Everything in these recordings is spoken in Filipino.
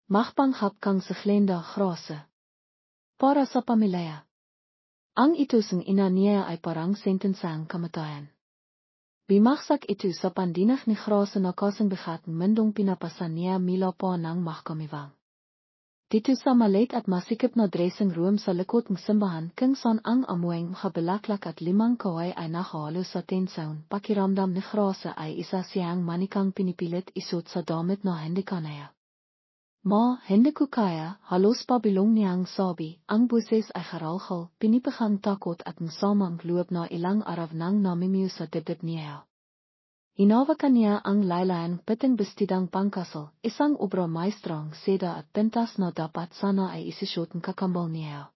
Magpang hapkang seglenda grase. Para sa pamilya. Ang ito sang ina niya ay parang sentensang kamatayan. Bimagsak ito sa pandinag ni grase na kasang bigat mendong pinapasan niya mila pa ng mahkamivang. Dito sa maliit at masikip na dressing room sa likod ng simbahan kung saan ang amuing makabalaklak at 5 kaway ay nakahalo sa tensaon, pakiramdam ni grase ay isa siyang manikang pinipilit isuot sa damit na hindi kanaya. Ma, hindi ko kaya, halos pabilong niyang sabi, ang buses ay haralhal, pinipagang takot at masamang loob na ilang araw nang namimiyo sa dibdib niya. Hinawakan niya ang laylayan pitong bestidang pangkasal, isang obra maestrang seda at pentas na dapat sana ay isisuot ng kakambal niya.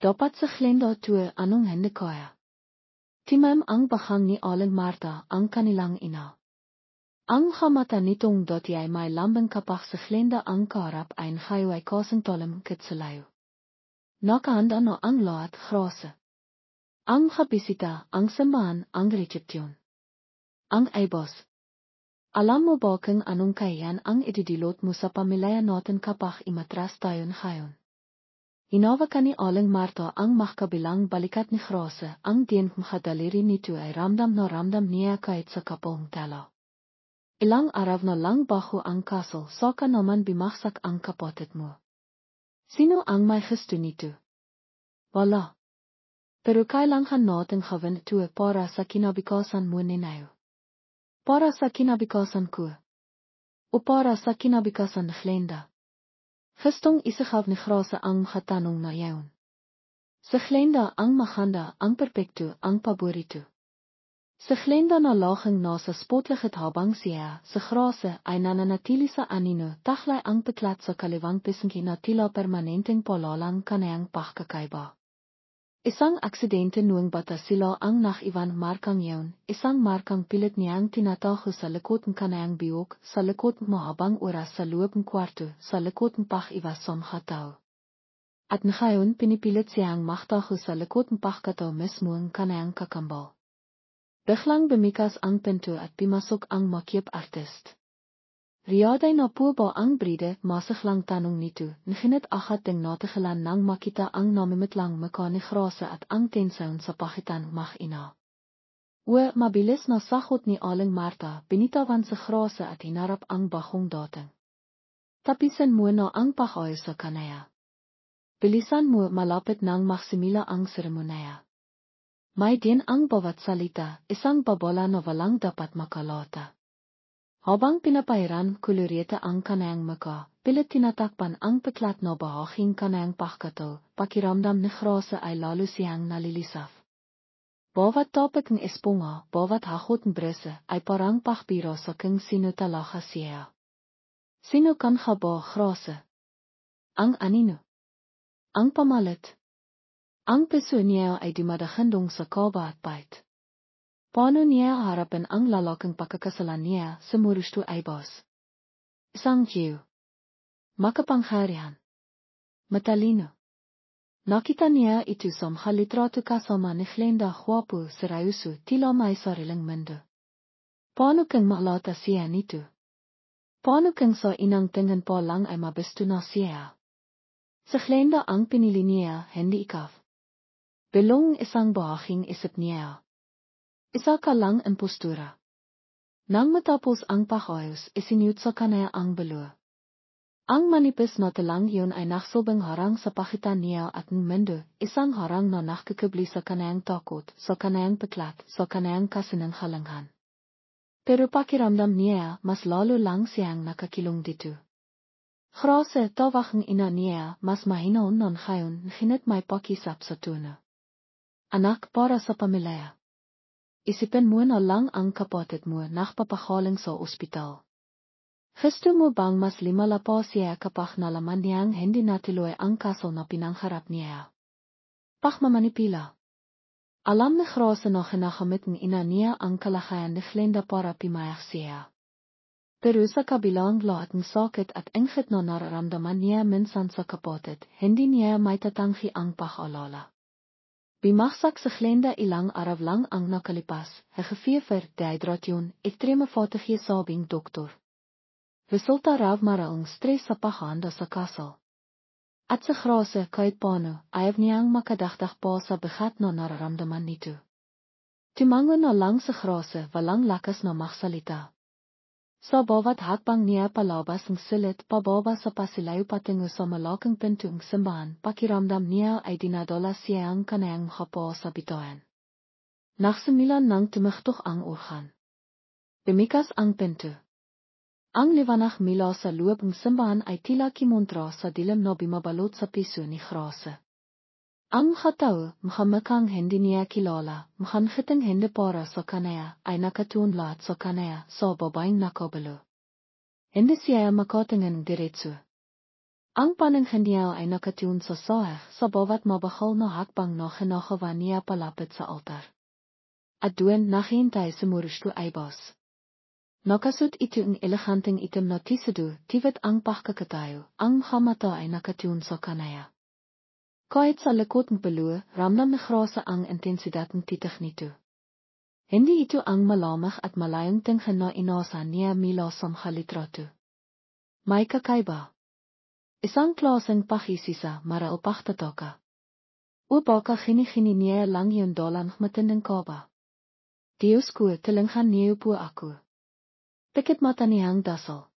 Dapat sa glenda tuwe anong hindi kaya. Timam ang bahang ni Aling Marta, ang kanilang ina. Ang kamata nitong doti ay may lambang kapak sa glenda ang karap ay nakayo ay kasang tolam kitsalayo. Nakahanda na ang lahat grase. Ang kabisita, ang simbahan, ang resepsyon. Ang aibos. Alam mo ba kung anong kayan ang ididilot mo sa pamilya natin kapag imatras tayo ngayon? Hinawakan ni Aling Marta ang makabilang balikat ni grase, ang diyan makadaliri nito ay ramdam na ramdam niya kahit sa kapong tala. Ilang araw na lang bago ang kasal, saka naman bimagsak ang kapatid mo. Sino ang may gusto nito? Wala. Pero kailangan natin gawin ito para sa kinabukasan mo ninayo. Para sa kinabukasan ko. O para sa kinabukasan ng glenda. Gustong isagaw ni grase ang katanong na yaon. Sa glenda ang maganda, ang perpekto, ang paborito. Sa glenda na laging nasa spotlight habang siya, sa grase ay nananatili sa anino, taglay ang peklat sa kaliwang pisngki na tila permanenteng palalang kanayang pagkakaiba. Isang aksidente noong bata sila ang nakiwan markang yaon, isang markang pilit niyang tinatago sa likod ng kanayang biyok, sa likod ng mahabang oras sa loob ng kwarto, sa likod ng pakiwas sa mga tao. At ngayon pinipilit siyang maktago sa likod ng pagkatao mismo ng kanayang kakambal. Biglang bumikas ang pinto at pimasok ang makiep artist. Riyaday na po ba ang bride, masaklang tanong nito, naginit agad ding natigilan nang makita ang namimitlang mukha ni grase at ang tensayon sa pagitan mag-ina. Mabilis na sagot ni Aling Marta, binitawan sa grase at hinarap ang bagong dating. Tapisin mo na ang pag-ayos sa kanaya. Bilisan mo, malapit nang magsimula ang seremonya. May din ang bawat salita, isang babala na walang dapat makalata. Habang pinapairan kulureta ang kanayang mukha, pilit tinatakpan ang peklat na bahaging kanayang pagkatao, pakiramdam ni grase ay lalo siyang nalilisaf. Bawat tapik ng esponga, bawat hakot ng brese, ay parang pakbiro sa kung sino talaga siya. Sino kan ka ba, grase? Ang anino? Ang pamalit? Ang peso niya ay dimadahandong sa kaba at bait. Paano niya harapin ang lalaking pagkakasalan niya sa murusto ay boss? Isang Jew. Makapangyarihan. Matalino. Nakita niya ito sa litrato kasama ni glenda gwapo, seryoso, tila may sariling mundo. Paano kung malata siya nito? Paano kung sa inang tingin pa lang ay mabisto na siya? Sa glenda ang pinili niya, hindi ikaw. Belong isang bahaging isip niya. Isa ka lang ang postura. Nang matapos ang pag-ayos, isinuot sa kanaya ang balo. Ang manipis na talang yun ay naksobang harang sa pagitan niya at ng mundo, isang harang na nakakabli sa kanayang takot, sa kanayang peklat, sa kanayang kasinanghalangan. Pero pakiramdam niya, mas lalo lang siyang nakakilong dito. Grase, tawag ng ina niya, mas mahinaon non ngayon, naginit may pakisap sa tuna. Anak, para sa pamilya. Isipin mo na lang ang kapatid mo nakapapakaling sa ospital. Gusto mo bang mas limala pa siya kapag nalaman niyang hindi natuloy ang kaso na pinangharap niya? Pagmamanipila. Alam ni grase na ginagamit ng ina niya ang kalagayan ni glenda para pimayag siya. Pero sa kabilang lahat ng sakit at ingit na nararamdaman niya minsan sa kapatid, hindi niya may tatanggi ang pag-alala. Bimagsak sa glenda ilang araw lang ang nakalipas, hegefever, dehydration, ekstreme fatigue sabing doktor. Resulta rav maraung stres sa pahanda sa kasal. At sa grase kait pano, ayaw niyang makadagdag pa sa bigat na nararamdaman nito. Tumango na lang sa grase walang lakas na magsalita. Sa bawat hakbang niya palabas ng silid pababa sa pasilayo patungo sa malaking pintong simbahan, pakiramdam niya ay dinadala siya ang kanayang hapa sa bituin. Nagsimilan nang tumugtog ang organ. Bumikas ang pinto. Ang liwanag mula sa loob ng simbahan ay tila kimontra sa dilim na bumabalot sa piso ni grase. Ang mga tao, makang hindi niya kilala, makangitang hindi para sa kanaya, ay nakatunlat sa kanaya sa babaeng nakabalo. Hindi siya makatingin diretso. Ang paningin niya ay nakatun sa sahig sa bawat mabahal na hakbang na kinakawa niya palapit sa altar. At doon naghihintay si Morushtu Aibos. Nakasut ito ang eleganteng itim na tisado, tiwit ang pagkakatayo, ang mga mata ay nakatun sa kanaya. Kahit sa likod ng peluwe, ramdam ni grase ang intensidad ng titig nito. Hindi ito ang malamig at malayang tingin na inasa niya mula sa mga litrato. May kakaiba. Isang klaseng pakisisa marahil pagtataka. O baka kini niya lang yung dalang matinding kaba. Diyos ko, tilinghan niyo po ako. Pikit mata niyang dasal.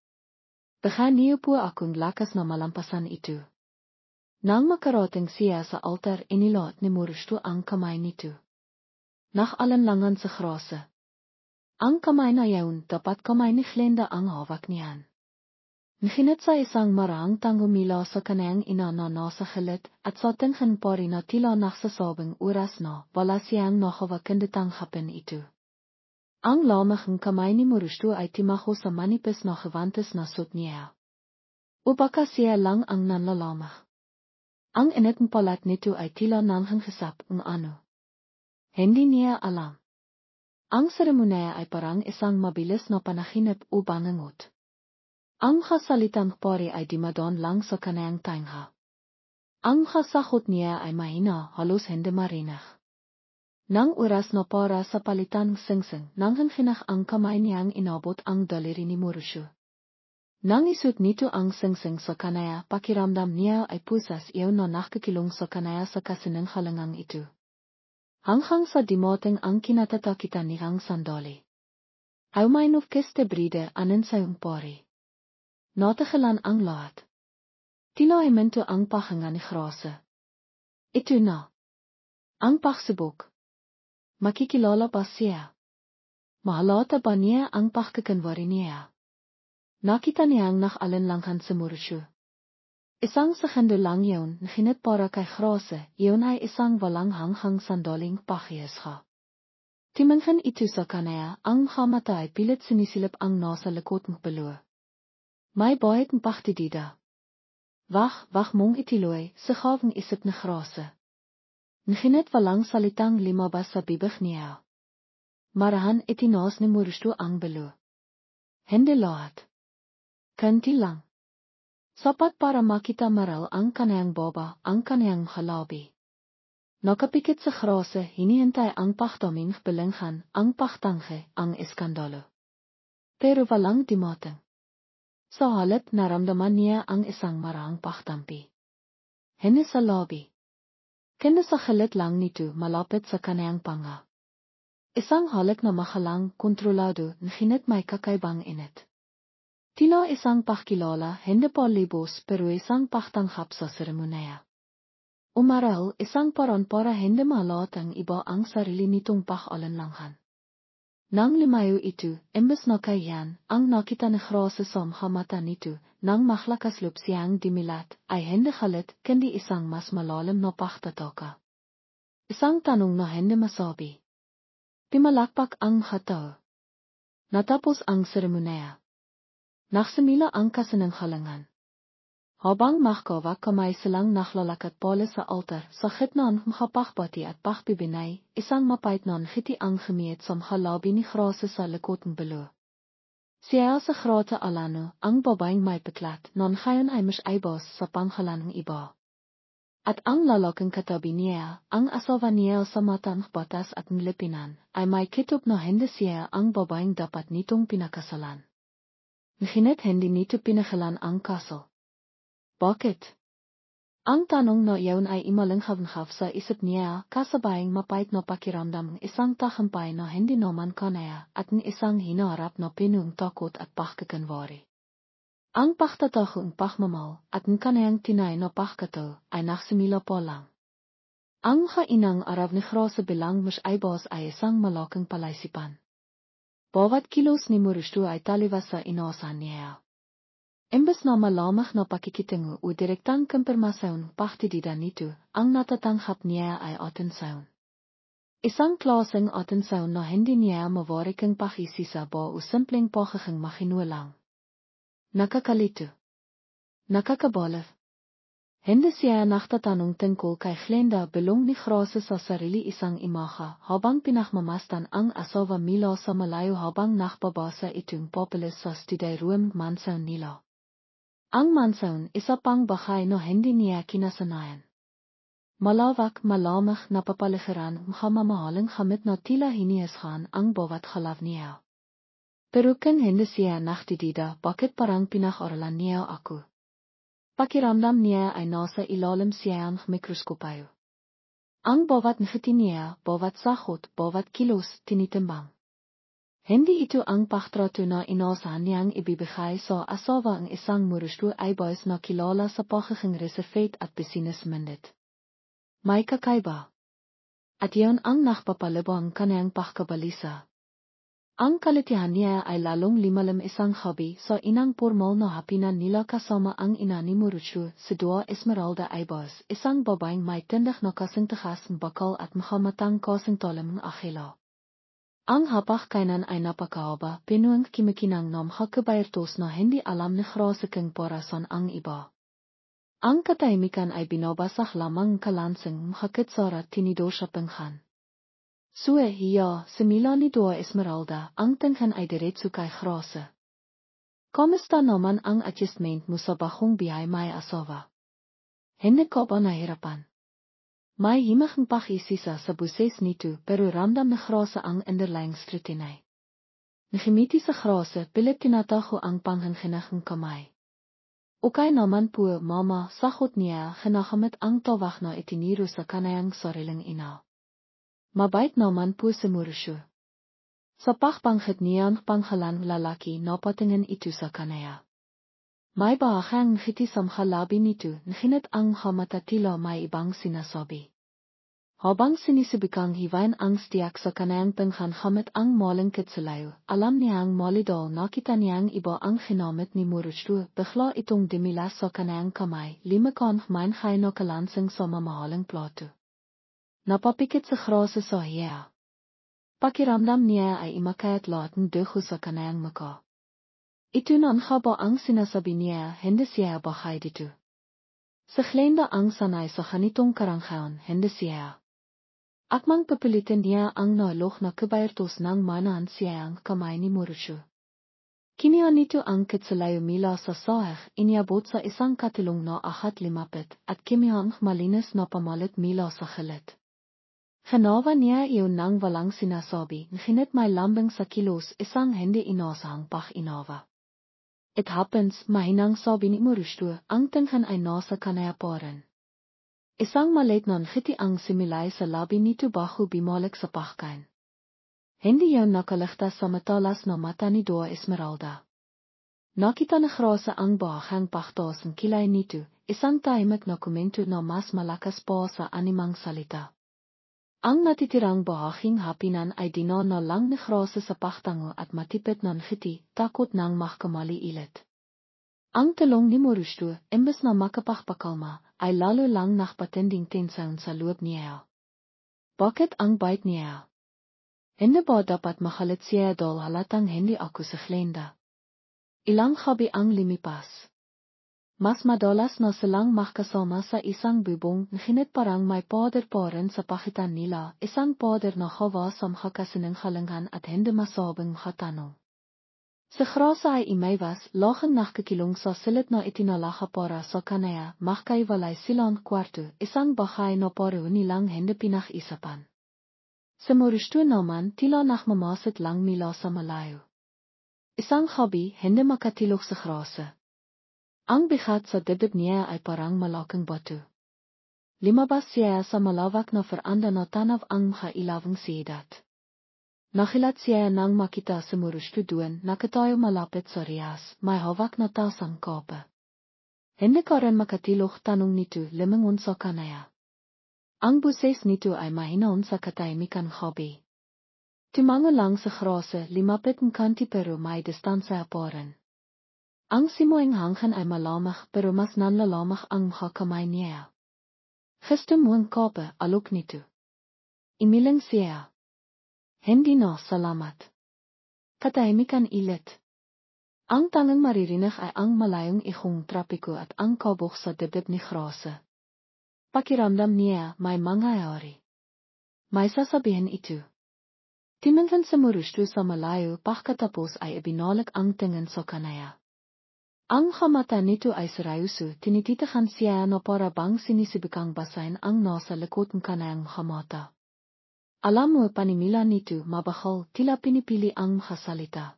Baka niyo po akong lakas na malampasan ito. Nang makarating siya sa altar, inilaot ni Morushtu ang kamay nito. Nakalanlangan sa grase. Ang kamay na yaon, dapat kamay ni Glenda ang hawak niyan. Naginit sa isang marang tangumila sa kanayang ina na nasa gilid, at sa tingin pa rin na tila nagsasabing oras na, wala siyang nakawakinde tanghapin ito. Ang lamig ng kamay ni Morushtu ay timaho sa manipis na gewantes na suot niya. O baka siya lang ang nanlalamig. Ang init ng palat nito ay tila nanghangisap ng ano. Hindi niya alam. Ang seremonya ay parang isang mabilis na panaginip o bangungot. Ang kasalitang pari ay dimadon lang sa kanayang tainga. Ang kasahot niya ay mahina, halos hindi marinig. Nang oras na para sa palitan ng singsing, nanghanginag ang kamay niyang inabot ang daliri ni Morushtu. Nang isut nito ang singsing sa kanaya, pakiramdam niya ay pusas iyon na nakakilong sa kanaya sa kasinanghalangang ito. Hanggang sa dimating ang kinatatakitan niyang sandali. Ay may nufkeste bride anin sa yung pari. Natakilan ang lahat. Tila ay mento ang pahinga ni grase. Ito na. Ang pagsubok. Makikilala ba siya? Mahalata ba niya ang pagkakanwari niya? Nakita niyang nakalinlangan si Morushtu. Isang sakando lang yun, nahinit para kay grase, yun ay isang walang hanghang sandaling pakiesha. Timanghan ito sa kanaya, ang hamata ay pilit sinisilip ang nasa likod ng peluwe. May bahit ng paktidida. Wach mong itiloy, sa kawang isip na grase. Nahinit walang salitang limabas sa bibig niya. Marahan itinos ni Morushtu ang belo. Hindi lahat. Kanti lang. Sapat para makita maral ang kanayang baba, ang kanayang halabi. Nakapikit sa grase, hinihintay ang pagtaming belenghan, ang pagtangge, ang iskandalo. Pero walang dimating. Sa halip naramdaman niya ang isang marang pagtampi. Hindi sa lobby. Kenda sa gilid lang nito malapit sa kanayang panga. Isang halik na makalang, kontrolado, nahinit may kakaibang init. Tila isang pakilala, hindi pa libos pero isang pagtanghap sa seremonya. Umaral, isang paron para hindi malatang iba ang sarili nitong pag-alinlangan. Nang limayo ito, imbes na kayan, ang nakita ni grase sa mga mata nito, nang maklakaslop siyang dimilat, ay hindi halit, kundi isang mas malalim na pagtataka. Isang tanong na hindi masabi. Pimalakpak ang mga tao. Natapos ang seremonya. Nagsimula ang kasinanghalangan. Habang mahkawa kamay silang naklalakat pala sa altar, sa gitna ng mga pakbati at pakbibinay, isang mapait na ngiti ang gemiet sa mga labi ni grase sa likod ng belo. Siya sa grote alano, ang babaeng may peklat, non ngayon ay mas aibos sa panghalan ng iba. At ang lalaking katabi niya, ang asawa niya sa matang batas at nilipinan, ay may kitub na hindi siya ang babaeng dapat nitong pinakasalan. Nginet hendi nitu pinegelan ang kasel. Bakit? Ang tanong no yaun ay imaling gaf sa isip niya, kasabayang mapait no pakiramdam isang tagumpay no hindi naman kanaya at isang hinaharap no pinung takot at pagkakanwari. Ang pagtatahong pagmamal at kanayang tinay no pagkato ay naksimila po lang. Ang kainang arab ni Grosse bilang mas ay bos ay isang malakang palaisipan. Bawat kilos ni Murushtu ay talibasa inaasahan niya. Imbes na malamang na pakikitungo o direktang kumpirmasyon partidida nito, ang natatanggap niya ay atensyon. Isang klaseng atensyon na hindi niya mawarikang pakisisa ba o simpleng pagiging makinulang. Nakakalito. Nakakabalaf. Hindi siya nagtatanong tungkol kay Glenda belong ni Grosse sa sarili isang imahe habang pinagmamasdan ang asawa mula sa malayo habang nakbabasa itong populis sa studieroom mansion nila. Ang mansion isa pang bahay no hindi niya kinasanayan. Malawak malamang na papaligiran mamahaling gamit na tila hiniasgan ang bawat galaw niya. Pero kung hindi siya naktidida bakit parang pinag-aralan niya ako. Pakiramdam niya ay nasa ilalim siya ng mikroskopayo. Ang bawat ngiti niya, bawat sahot, bawat kilos tinitimbang. Hindi ito ang pagtrato na inaasahan niyang ibibigay sa asawa ang isang Murushtu ay boys na kilala sa pagiging reserved at businessminded. May kakaiba. At iyon ang nakpapalibang kaniyang pagkabalisa. Ang kalitihan niya ay lalong limalim isang hobby sa inang formal na hapinan nila kasama ang ina ni Murushtu, si Dua Esmeralda Aybos, isang babaeng may tindig na kasintakas bakal at makamatang kasintalam ng akila. Ang hapag kainan ay napakahaba, pinuang kimikinang nam hakabayartos na hindi alam ni Grosse kung parasan ang iba. Ang katahimikan ay binabasah lamang kalansing makakitsara tinido sa penghan. Sue hiya, simila ni Dua Esmeralda, ang tenghan ay diretso kay Grosse. Kamusta naman ang adjustment mo sa bahong bihay may asawa? Hindi ka ba nahirapan? May himahang pakisisa sa buses nito pero ramdam na Grosse ang underlying scrutiny. Nakimiti sa Grosse pilit tinataho ang panghanginahang kamay. Okay naman po mama, sahot niya hinahamit ang tawag na itiniro sa kanayang sariling ina. Mabait naman po si Murushtu. Sa pagpanghit niyang panghalan lalaki na patingin ito sa kanaya. May bahang ngiti sa mahalabi nito, nahinit ang hamatatila may ibang sinasabi. Habang sinisibikang hiwain ang stiyak sa kanayang penghan hamit ang maling kitsalayo, alam niyang malidol nakita niyang iba ang ginamit ni Murushtu, bigla itong dimilas sa kanayang kamay, limakan mein kay na kalansing sa mamahaling plato. Napapikit sa Grosse sa hiya. Pakiramdam niya ay imakayat lahat dugo sa kanayang muka. Ito na ba ang sinasabi niya, hindi siya bahay dito. Sa Glenda ang sanay sa ganitong karanghaon, hindi siya. Akmang papilitin niya ang nalok na kabayartos ng manahan siya ang kamay ni Murushtu. Kiniya nito ang kitsalayo mila sa sahig, iniabot sa isang katilong na ahat limapit, at kimihang malinis na pamalit mila sa khilit. Hanawa niya iyon nang walang sinasabi, nginit may lambing sa kilos isang hindi inasahang pag-inawa. It happens, mahinang sabi ni Murushtu, ang tenghan ay nasa kanaya pa rin. Isang maliit na ngiti ang similay sa labi nito bago bumalik sa pagkain. Hindi yun nakaligtas sa matalas na mata ni Dua Esmeralda. Nakita na Grosse ang bahang pagtas ng kilay nito, isang tahimik na komento na mas malakas pa sa animang salita. Ang natitirang bahaging hapinan ay dina na lang ni Grosse sa pagtango at matipid na ngiti, takot nang makamali ilit. Ang talong ni Murushtu, imbes na makapagpakalma, ay lalo lang nakpatinding tensyon sa loob niya. Bakit ang bait niya? Hindi ba dapat makalit siya dahil halatang hindi ako sa Glenda? Ilang gabi ang limipas. Mas madalas na silang makasama sa isang bubong, ngunit parang may pader pa rin sa pagitan nila, isang pader na hawa sa makasinanghalangan at hindi masabing makatanong. Si Grosse ay imaiwas, lachang nakakilong sa silid na itinalaga para sa kanaya, makaiwalay silang kwarto, isang bahay na pareho nilang hindi pinag-isapan. Si Murushtu naman tila nakmamasid lang mila sa malayo. Isang hobby, hende makatilog sa grase. Ang bigat sa dibdib niya ay parang malaking batu. Limabas siya sa malawak na veranda na tanaw ang makailawang siyudad. Nakilat siya nang makita sa murustuduan na katayo malapit sa rias, may hawak na tasang kope. Hindi ka rin makatilog tanong nito limangon sa kanaya. Ang buses nito ay mahinaon sa katahimikan hobby. Timango lang sa grase, limapit ng kanti pero may distansya pa rin. Ang simuing hanggan ay malamig pero mas nanlalamig ang mga kamay niya. Gusto mo ang kope, alok nito. Imiling siya. Hindi na, salamat. Katahimikan ilit. Ang tangang maririnig ay ang malayong ihong trapiko at ang kabog sa dibdib ni grase. Pakiramdam niya may mangyayari. May sasabihin ito. Timinsan sa murustu sa malayo pagkatapos ay ibinalik ang tingin sa kanaya. Ang mata nito ay seryoso, tinititigan siya na para bang sinisibikang basahin ang nasa likod ng kanayang mata. Alam mo panimila nito mabahal, tila pinipili ang makasalita.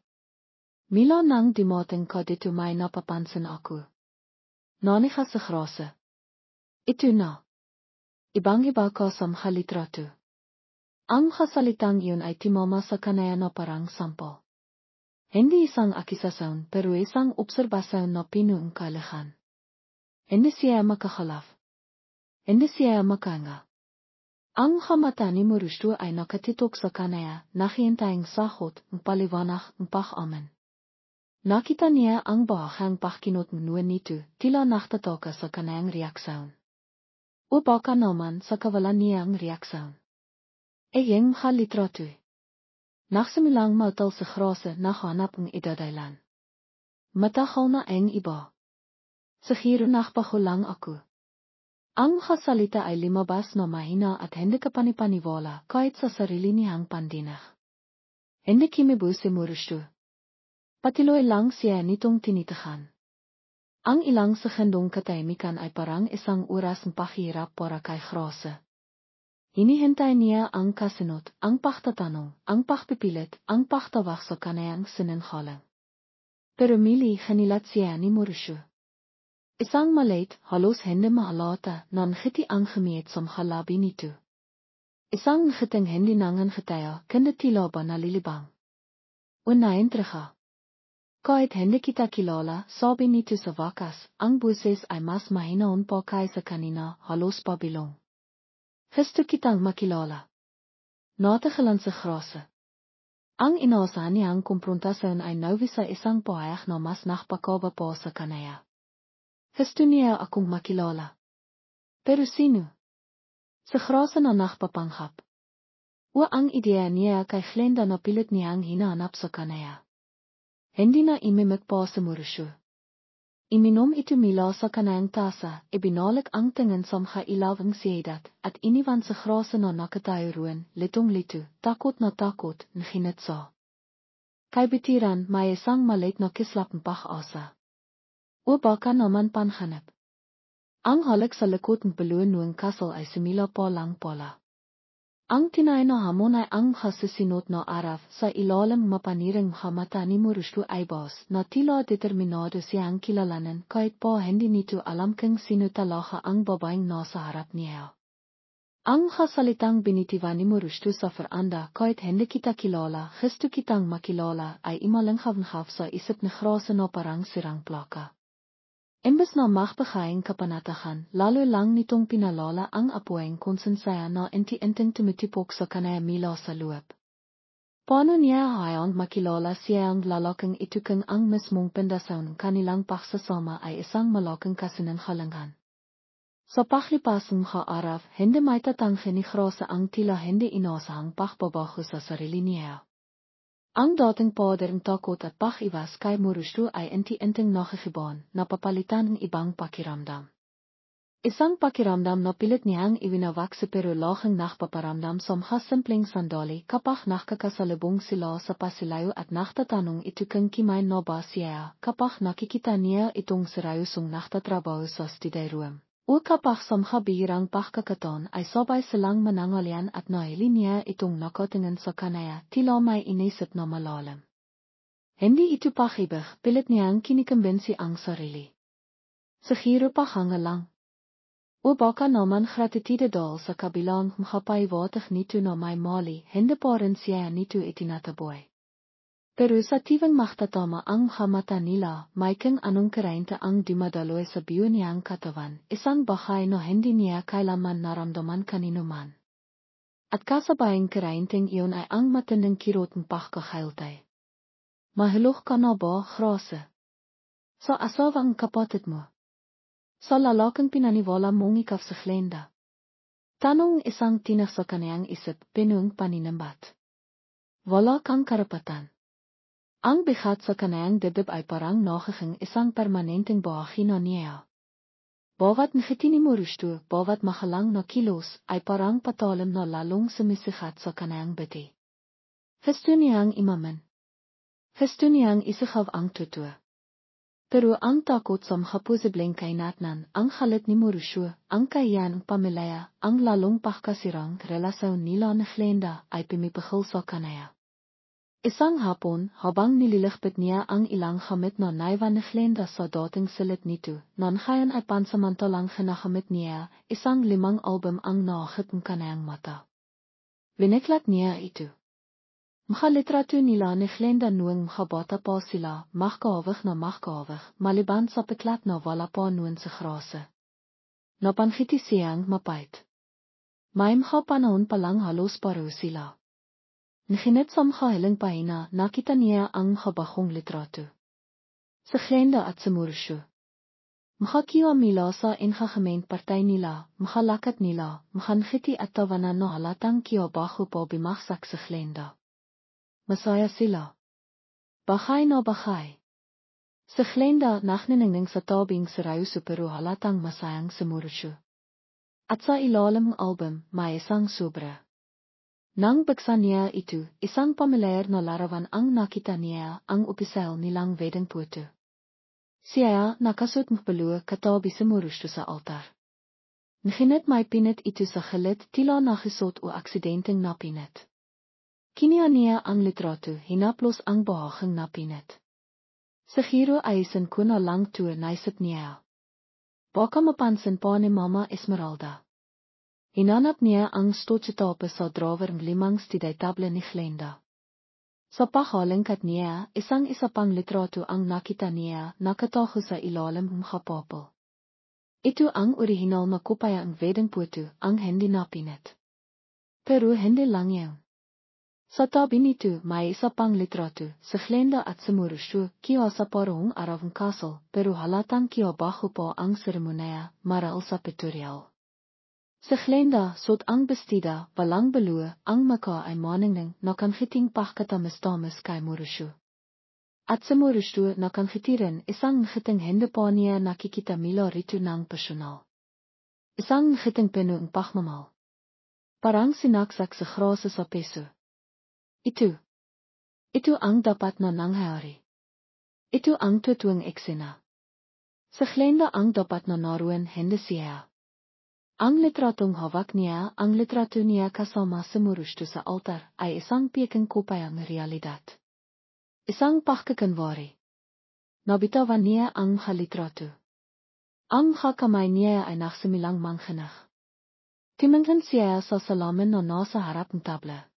Mila nang dimating ka dito may napapansin ako. Nanika sa grase. Ito na. Ibang-iba ka sa malitrato. Ang makasalitang iyon ay timama sa kanaya na parang sample. Hindi isang akisasyon pero isang obserbasyon na pinuong kalahan. Hindi siya makakhalaf. Hindi siya makanga. Ang mata ni Murustu ay nakatitok sa kanaya, nakihintayang sahot, ng paliwanag, ng pag-amin. Nakita niya ang bahang pagkinot ng nuwan nito, tila naktataka sa kanayang reaksyon. O baka naman sa kawalan niyang reaksyon. Iyeng malitrato. Nagsimilang mautal sa grase nahanap ng idadailan. Matakaw na ang iba. Sa hiro nakpahulang ako. Ang makasalita ay limabas na mahina at hindi ka panipaniwala kahit sa sarili niyang pandinah. Hindi kimibu si Murustu. Patiloy lang siya nitong tinitahan. Ang ilang sekundong katahimikan ay parang isang oras ng pahirap para kay grase. Hinihintay niya ang kasunod, ang pagtatanong, ang pagpipilit, ang pagtawag sa kanayang sinenhalang. Pero mili hanilat siya ni Murustu. Isang maliit, halos hindi maalata, nan ngiti ang gemiet sa halabi nito. Isang ngiting hindi nangan getaya, kende tila ba nalilibang. Unayin terga. Kahit hindi kita kilala, sabi nito sa wakas, ang buses ay mas mahinaon pa kaysa kanina, halos pabilong. Gusto kitang makilala. Natagalan sa grase. Ang inaasahan niyang komprontasyon ay nauwi sa isang pahayag na mas nakpakaba pa sa kanaya. Gusto niya akong makilala. Pero sino? Sa grase na nakpapanghap. O ang ideya niya kay Glenda na pilit niyang hinahanap sa kanaya. Hindi na imimik pa sa Murustu. Iminom ito mila sa kanayang tasa, ibinalik ang tingin sa makailawang siyudad, at iniwan sa grase na nakatayo ruin, litong-lito, takot na takot, nginitsa. Kay bitiran may isang maliit na kislap ng pag-asa. O baka naman panhanap. Ang halik sa likod ng baluan ng kasal ay simila pa lang pala. Ang tinay na hamon ay ang makasasinot na araf sa ilalim mapaniring mata ni Murustu ay bas na tila determinado siyang kilalanin kahit pa hindi nito alam kung sino talaga ang babaeng nasa harap niya. Ang makasalitang binitiwan ni Murustu sa veranda kahit hindi kita kilala, gusto kitang makilala ay imalanghav sa isip ni grase na parang sirang plaka. Imbes na magbigayng kapanatagan, lalo lang nitong pinalala ang apoyeng konsensaya na inti-inting tumitipok sa kanaya mila sa loob. Paano niya hayang makilala siyang lalaking ito kung ang mismong pindasan kanilang pagsasama ay isang malaking kasinanghalangan? Sa paglipas ng araw, hindi may tatanggi ni grase ang tila hindi inaasahang pagbabago sa sarili niya. Ang dating paderang takot at pag-iwas kay Murustu ay inti-inting nakikiban, napapalitan ng ibang pakiramdam. Isang pakiramdam na pilit niyang iwinawagsi pero laging nakpaparamdam sa simpleng sandali kapag nakakasalubong sila sa pasilayo at naktatanong ito kung kimay na ba siya kapag nakikita niya itong seryosong naktatrabaho sa studyroom. O kapag sa makabihirang pagkakataon ay sabay silang manangalian at nahili niya itong nakatingin sa kanaya, tila may inisip na malalim. Hindi itu pagibig, pilit niyang kinikimbinsi ang sarili. Sa hirap hangalang. O baka naman gratitude dahil sa kabilang makapaiwatig nito na may mali, hindi pa rin siya nito itinataboy. Pero sa tivang maktatama ang mata nila, may kung anong karainta ang dumadaloy sa biyo niyang katawan, isang bahay na hindi niya kailanman naramdaman kanino man. At kasabayang karainting iyon ay ang matinding kirot ng pagkakailtay. Mahulog ka na ba, Grase? Sa asawa ang kapatid mo. Sa lalaking pinaniwala mong ikaw sa Glenda. Tanong isang tinak sa kaniyang isip, pinung paninambat. Wala kang karapatan. Ang bigat sa kaniyang dibdib ay parang nagiging isang permanenteng bahagi na niya. Bawat nakitini mo rusto, bawat makalang na kilos, ay parang patalim na lalong sumisikat sa kaniyang biti. Gusto niyang imaman. Gusto niyang isikaw ang totoo. Pero ang takot sa makaposibleng kainatnan, ang halit ni Morusyo, ang kayan ng pamilya, ang lalong pagkasirang relasyon nila ni Glenda ay pumipigil sa kanaya. Isang hapon, habang nililigbit niya ang ilang gamit na naiwan ni Glenda sa dating silid nito, nangayon ay pansamantalang ginagamit niya, isang 5 album ang nakit ng kanayang mata. Biniklat niya ito. Makalitrato nila ni Glenda noong makabata pa sila, makakawig na makakawig, maliban sa piklat na wala pa noon sa Grase. Napanghiti siyang mapait. May makapanahon palang halos paro sila. Nakinit sa makahiling pahina, nakita niya ang makabahong litrato. Sa Glenda at sa Morusyo. Makakiwa nila sa inhakaming partay nila, makalakat nila, makanghiti at tawanan na halatang kiwabaho pa bimaksak sa Glenda. Masaya sila. Bahay na bahay. Sa Glenda nakniningning sa tabing seryoso pero halatang masayang sa Morusyo. At sa ilalim ng album, may isang sobra. Nang buksan niya ito, isang pamilyar na larawan ang nakita niya, ang opisyal nilang weding foto. Siya nakasuot ng peluw katabi sa Morusyo sa altar. Nakinit may pinit ito sa gilid tila nakisuot o aksidenteng napinit. Kiniya niya ang litrato, hinaplos ang bahaging napinit. Sa giro ay isin ko na lang toe naisip niya. Baka mapansin pa ni Mama Esmeralda. Hinanap niya ang stotjetape sa drawer ng 5 stiday-table ni Glenda. Sa pahalingkat niya, isang-isa pang litrato ang nakita niya, nakatago sa ilalim ng kapapel. Ito ang original na kopya ang weding foto, ang hindi napinit. Pero hindi lang yan. Sa tabi nito, may isa pang litrato, sa Glenda at sa Morusyo, kiwa sa parong araw ng kasal, pero halatang kiwa bago pa ang seremonya, marahil sa pictorial. Sa Glenda, suot ang bestida, walang beluwe, ang maka ay maningning, nakangiting pagkatamis-tamis kay Morusyo. At sa Morusyo, nakangiti rin, isang ngiting hindi pa niya nakikita mila rito ng personal. Isang ngiting pino ang pagmamahal. Parang sinaksak sa Grase sa peso. Ito ang dapat na nangyari. Ito ang totoong eksena. Sa Glenda ang dapat na naroon hindi siya. Ang litratong hawak niya, ang litrato niya kasama sa Morusyo sa altar, ay isang pikeng kopya ng realidad. Isang pagkakanwari. Nabitawan niya ang halitrato. Ang kamay niya ay nagsimilang manghanach. Tumingin siya sa salamin na nasa harap ng tabla.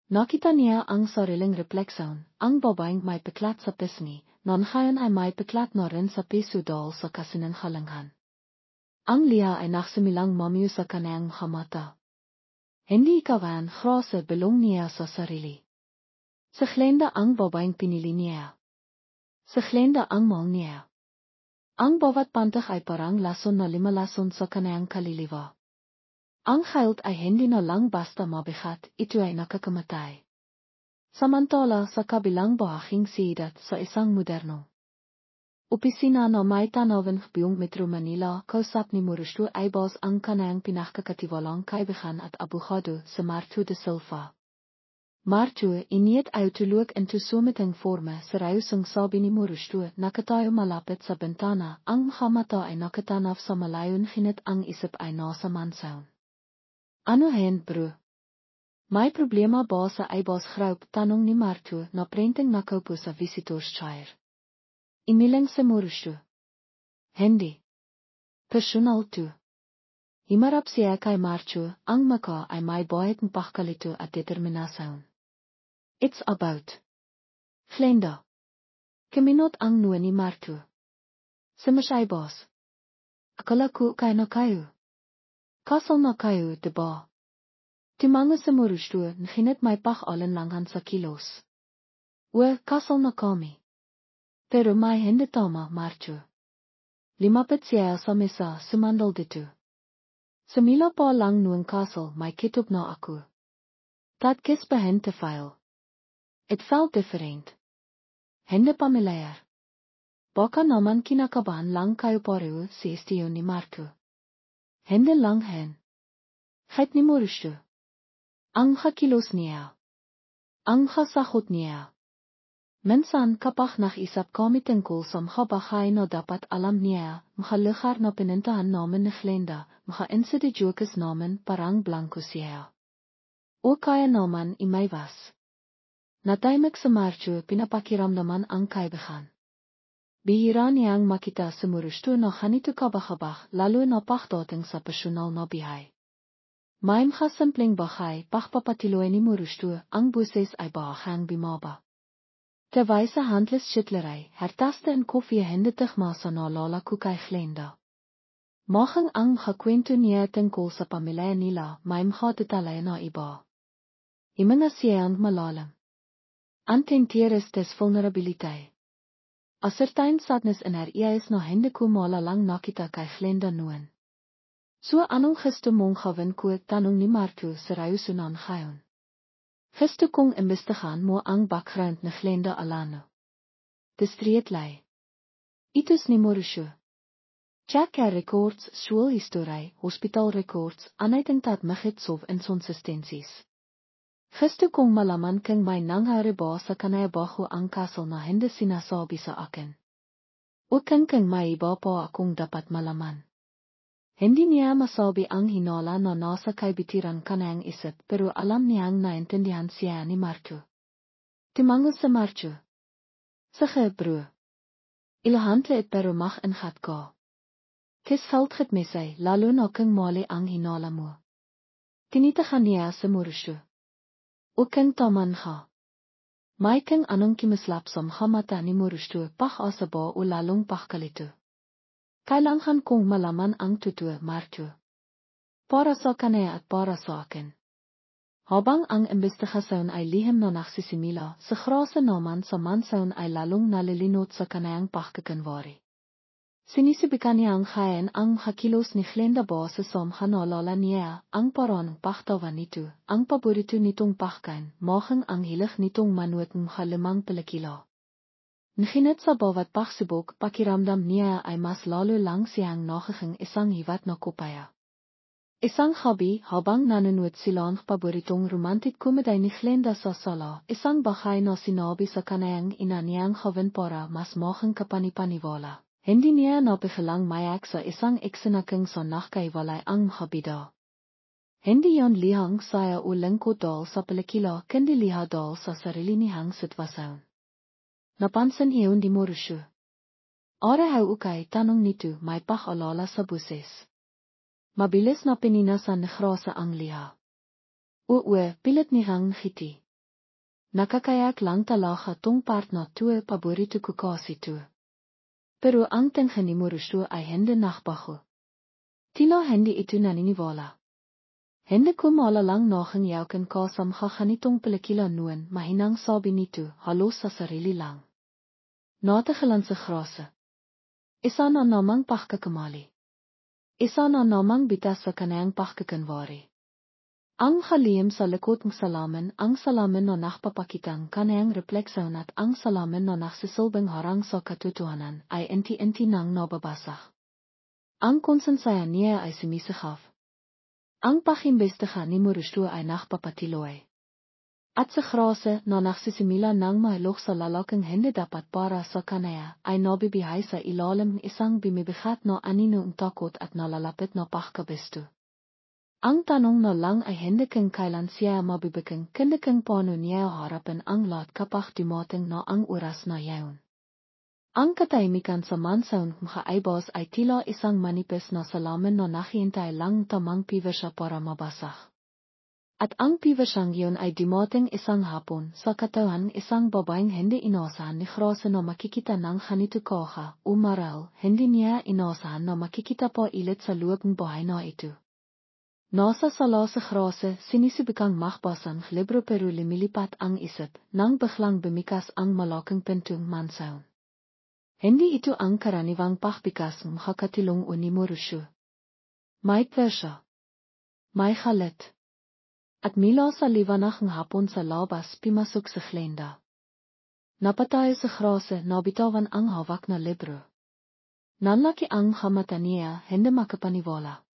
Nakita niya ang sariling refleksyon, ang babaeng may piklat sa pisngi, nangayon ay may piklat na rin sa piso dahil sa kasinanghalangan. Ang liha ay nagsimilang mamiyo sa kanayang mata. Hindi ikawan, Grase belong niya sa sarili. Sa Glenda ang babaeng pinili niya. Sa Glenda ang mahal niya. Ang bawat pantak ay parang lason na 5 lason sa kanayang kaliliwa. Ang hilt ay hindi na lang basta mabigat, ito ay nakakamatay. Samantala sa kabilang bahaging sidat sa isang moderno opisina na may tanawin buong Metro Manila, kausap ni Morusyo ay boss ang kanayang pinakakatiwalang kaibigan at abogado si Marto de Silva. Marto, iniit ay tulog into sumitang forma seryosong sabi ni Morusyo, nakatayo malapit sa bintana, ang mata ay nakatanaf sa malayon hinit ang isip ay nasa mansaon. Ano hen bro? My problema basa ay bas graup tanong ni martu na prenting na kaupo sa visitorschair. Imiling sa morustu. Hindi. Personal tu. Himarap siya kay martu, ang maka ay may bayat mpakkalito at determinasaun. It's about. Flenda. Kaminot ang nua ni martu. Sumasyay bas. Akala ko kay na kayo. Kasal na kayo, diba? Timango sa morustu, nginit may pak alinlangan sa kilos. Kasal na kami. Pero may hindi tama, martu. Limapit siya sa mesa, sumandal dito. Samila pa lang nuang kasal, may kitub na ako. Tatkis behin te file. It felt different. Hindi pamilyar. Baka naman kinakabahan lang kayo pareho, siestiyo ni martu. Hindi lang hen. Kahit ni morustu. Ang hakilos niya. Ang hasahot niya. Minsan kapag naisip kami tungkol sa mga bagay na dapat alam niya, makalugar na pinintahan namin ni Glenda, maka-inside jokes namin parang blanco siya. O kaya naman imaiwas. Natahimik sa martu pinapakiramdaman ang kaibigan. Bihira niyang makita sa morustu na ganito kabah-kabah lalo na pagdating sa personal na bihay. May mga simpleng bagay pagpapatiloy ni morustu ang buses ay bahaghang bimaba. Terwijl sa handles shitlerij hertaste en koffie hindertig masa na lala ko kay Glenda. Magang ang kwento niya tungkol sa pamilya nila may mga detalye na iba. Iminga siya ang malalim. Ang tentieres des vulnerabiliteit. A certain sadness in haar eyes na hindi ko malalang nakita kay Glenda noon. So anong gusto mong gawin ko tanong ni martu sa rayusunan ngayon. Gusto kong imbestigaan mo ang background na Glenda alano. De streetlei. Itus ni morustu. Check records, schoolhistorie, hospital records, aanuiting dat magitsov inconsistenties. Gusto kong malaman kung may nangyari ba sa kanaya bago ang kasal na hindi sinasabi sa akin. O kung may iba pa akong dapat malaman. Hindi niya masabi ang hinala na nasa kaibitiran kanayang isip pero alam niyang naintindihan siya ni martu. Timango sa martu. Sige bro. Ilahante it pero mag ingat ka. Kis valt het mesay lalo na kung mali ang hinala mo. Tinitahan niya sa morustu. O kung taman ha. May kung anong kimislapsam hamata ni morustu pach asaba o lalong pachkalito. Kailangan kong malaman ang totoo martu. Para sa kanaya at para sa akin. Habang ang imbestigasyon ay lihim na nagsisimula, sa grasa naman sa mansaon ay lalong nalilinot sa kanayang pagkakanwari. Sinisibikan niya ang kain ang hakilos ni Glenda ba sa samhanalala niya, ang parang pagtawa nito, ang paborito nitong pagkain, magang ang hilig nitong manuot ng halimang pelakila. Nginit sa bawat pagsibok pakiramdam niya ay mas lalo lang siyang nagiging isang hiwat na kopaya. Isang hobby habang nanonood sila ng paboritong romantic comedy ni Glenda sa sala, isang bagay na sinabi sa kanayang ina niyang gawin para mas maging kapanipaniwala. Hindi niya napigilang mayak sa isang iksinakang sa nakaiwalay ang habida. Hindi yan lihang saya o lingkod dahil sa pelakila kundi liha dahil sa sarili niyang sitwasyon. Napansin iyon di morustu. Araw ukay tanong nito may pag-alala sa buses. Mabilis na pininasan ni grasa ang liha. Pilit niyang ngiti. Nakakayak lang talaga tong part na tuwe paborito ko kasi tu. Pero ang tingin ni morustu ay hindi nakbago. Tila hindi ito naniniwala. Hindi ko malalang naging yaukin kasam ganitong pelakila noon mahinang sabi nito halos sa sarili lang. Natigilan sa grasa. Isa na namang pagkakamali. Isa na namang bitas sa kanayang pagkakanwari. Ang halihim sa likod ng salamin, ang salamin na nakpapakitang kanayang refleksyon at ang salamin na nagsisilbing harang sa katotohanan ay inti-inti nang nababasag. Ang konsensaya niya ay sumisihaf. Ang pakimbestiga ni morustu ay nakpapatiloy. At sa grasa na nagsisimula ng mahilog sa lalaking hindi dapat para sa kanaya ay nabibihay sa ilalim ng isang bimibigat na aninong takot at nalalapit na pagkabisto. Ang tanong no lang ay hindi kang kailan siya mabibiging kindi kang paano niya harapin ang lahat kapag dumating na ang oras na yaon. Ang katahimikan sa mansaon mga aibos ay tila isang manipis na salamin na naghihintay lang tamang piver siya para mabasag. At ang piver siyang yun ay dumating isang hapon sa katawan isang babaeng hindi inasahan ni Grosse na makikita ng ganito koha o maral hindi niya inasahan na makikita pa ilit sa loob ng bahay na ito. Nasa sala sa Grosse sinisibikang makbasan libro pero lumilipat ang isip nang biglang bumikas ang malaking pintong mansaon. Hindi ito ang karaniwang pagbikas ng makakatilong o ni Morusyo. May persya. May halit. At mila sa liwanag ng hapon sa labas pimasok sa Glenda. Napatay sa Grosse na bitawan ang hawak na libro. Nanlaki ang mata niya hindi makapaniwala.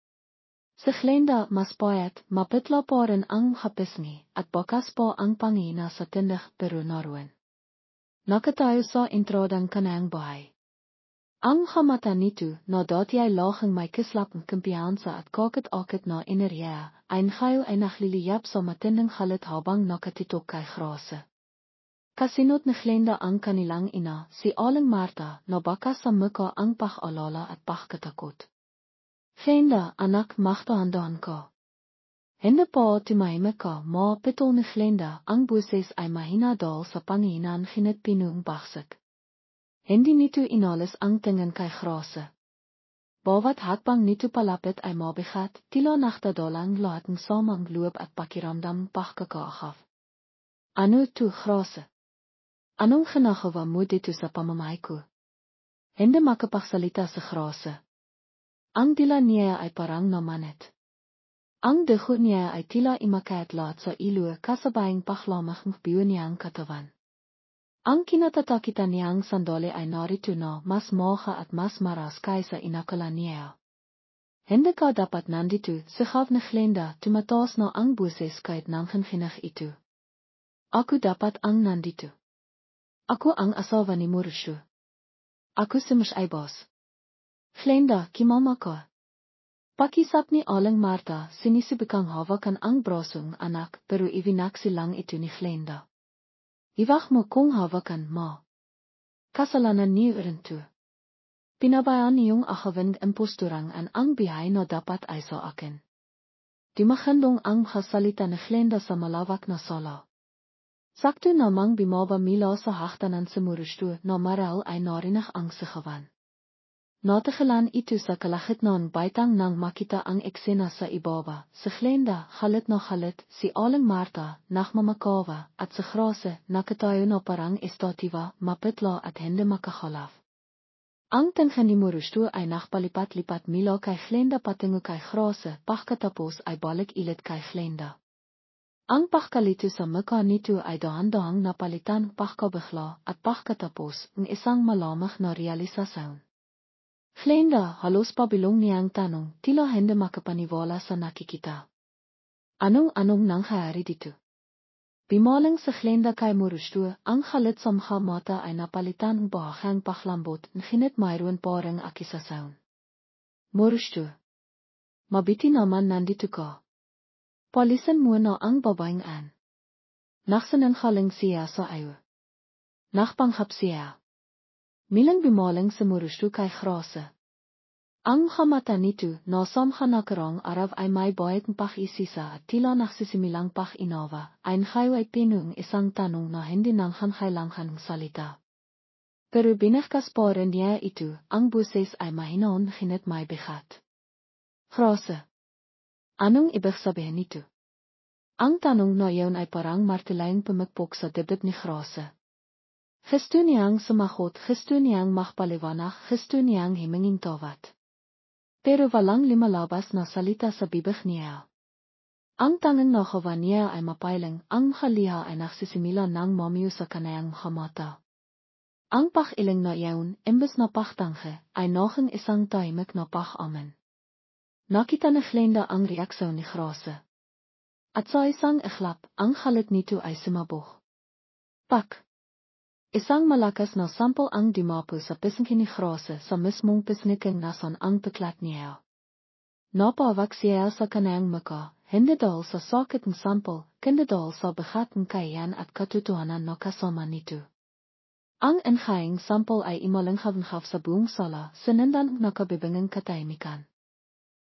Sa Glenda mas payat mapitla pa rin ang hapisngi at bakas pa ang pangina sa tindig pero naroon. Nakatayo sa introdang kanang bahay. Ang mata nito na dati ay lachang may kislap ng kumpiyansa at kakit-akit na enerhiya, ay ngayon ay nagliliyap sa matinding halit habang nakatitok kay Grosse. Kasinot ni Glenda ang kanilang ina, si Aling Marta, na bakas sa muka ang pag-alala at pagkatakot. Glenda, anak, magdahan-dahan ka. Hindi pa tumahimik ka, ma pitol ni Glenda, ang buses ay mahina dahil sa panginan ginit pinung bagsik. Hindi nito inalis ang tingin kay Grosse. Bawat hakbang nito palapit ay mabigat, tila nakdadalang lahat ng samang loob at pakiramdam pagkakaahaf. Ano to, Grosse? Anong ginagawa mo dito sa pamamahay ko? Hindi makapagsalita sa Grosse. Ang dila niya ay parang namanit. Ang dugo niya ay tila imakayat lahat sa ilo kasabayang pahlamang biyo niyang katawan. Ang kinatatakitan niyang sandali ay narito na mas moha at mas maras kaysa inakala niya. Hindi ka dapat nandito, sigaw ni Glenda, tumataas na ang buses kahit nanghinhinag ito. Ako dapat ang nandito. Ako ang asawa ni Morusyo. Ako si Miss Aibos. Glenda, kimama ka. Pakisap ni Aling Marta, sinisibikang hawakan ang brasong anak pero ibinaksi lang ito ni Glenda. Iwag mo kung hawakan, ma. Kasalanan niyo rin to. Pinabayaan niyong akawing imposturang ang bihay na dapat ay sa akin. Dimakandong ang kasalita ni Glenda sa malawak na sala. Sakto namang bimaba mila sa haktanan sa Morusyo na maral ay narinig ang sigawan. Natagilan ito sa kalagitnaan baitang nang makita ang eksena sa ibaba, si Glenda, halit na halit, si Aling Marta, nagmamakawa, at si Grosse, nakatayo na parang estativa, mapitla at hindi makahalaf. Ang tingin ni Morusyo ay nakpalipat-lipat mila kay Glenda patungo kay Grosse, pagkatapos ay balik ilit kay Glenda. Ang pagkalito sa mukha nito ay dahan-dahang napalitan pagkabigla at pagkatapos ng isang malamig na realisasyon. Glenda, halos pabilong niyang tanong, tila hindi makapaniwala sa nakikita. Anong nangyari dito? Bimaling sa Glenda kay Morusyo, ang halit sa mga mata ay napalitan ng bahaghang paglambot ng hinit mayroon parang akisasyon. Morusyo. Mabiti naman nandito ka. Palisan mo na ang babaeng an. Naksananghaling siya sa iyo. Nakpanghap siya. Milang bimaling sa Morusyo kay Grosse. Ang mata nito na samha nakarang araw ay may bayad ng pakisisa at tila nagsisimilang pakinawa, ay ngayon ay pinung isang tanong na hindi nang hanghailangan ng salita. Pero binigkas pa rin niya ito, ang buses ay mahinaon hinit may bigat. Grosse. Anong ibig sabihin nito? Ang tanong na iyon ay parang martilayang pumagpok sa dibdib ni Grosse. Gusto niyang sumagot, gusto niyang makpaliwanag, gusto niyang himinging tawad. Pero walang lumalabas na salita sa bibig niya. Ang tanging nagawa niya ay mapailing, ang haliha ay nagsisimula ng mamiyo sa kanayang mga mata. Ang pakiling na iyon, imbes na paktangke, ay naging isang tahimik na pag-amin. Nakita ni Glenda ang reaksyon ni Grosse. At sa isang iglap, ang halit nito ay sumabog. Pak! Isang malakas na sampol ang dumapo sa pisngi ni Grosse sa mismong pisngi kung nasan ang peklat niya. Napa waksia sa kanang maka, hindedal sa sakit ng sampol, kindedal sa begat ng kayan at katutuhanan no kasama nito. Ang enhaing sampol ay imalanghavenghaf sa buong sala, sinendan nakabibingang katahimikan.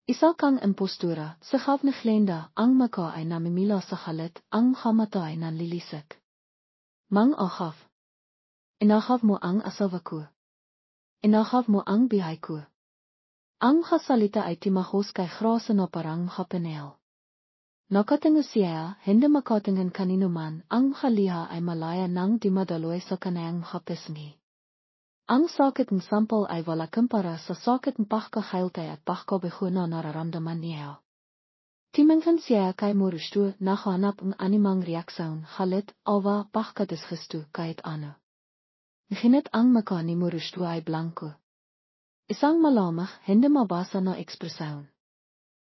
Isa kang impostura, sa gav na glenda, ang maka ay namimila sa halit, ang mhamata ay nanlilisik. Mang achaf. Inachaf mo ang asawa ko. Inachaf mo ang bihay ko. Ang salita ay timahos kay grasa na parang hapenel. Nakatingo siya, hindi makatingan kanino man, ang haliha ay malaya nang dimadaloy sa kanayang hapesengi. Ang sakit ng sampol ay wala kumpara sa sakit ng pagkakailtay at pagkabihuno nararamdaman niya. Timenghan siya kay murustu nakahanap ng animang reaksyon halit awa pagkadisgustu kahit ano. Nginit ang maka ni murustu ay blanco. Isang malamig, hindi mabasa na ekspresyon.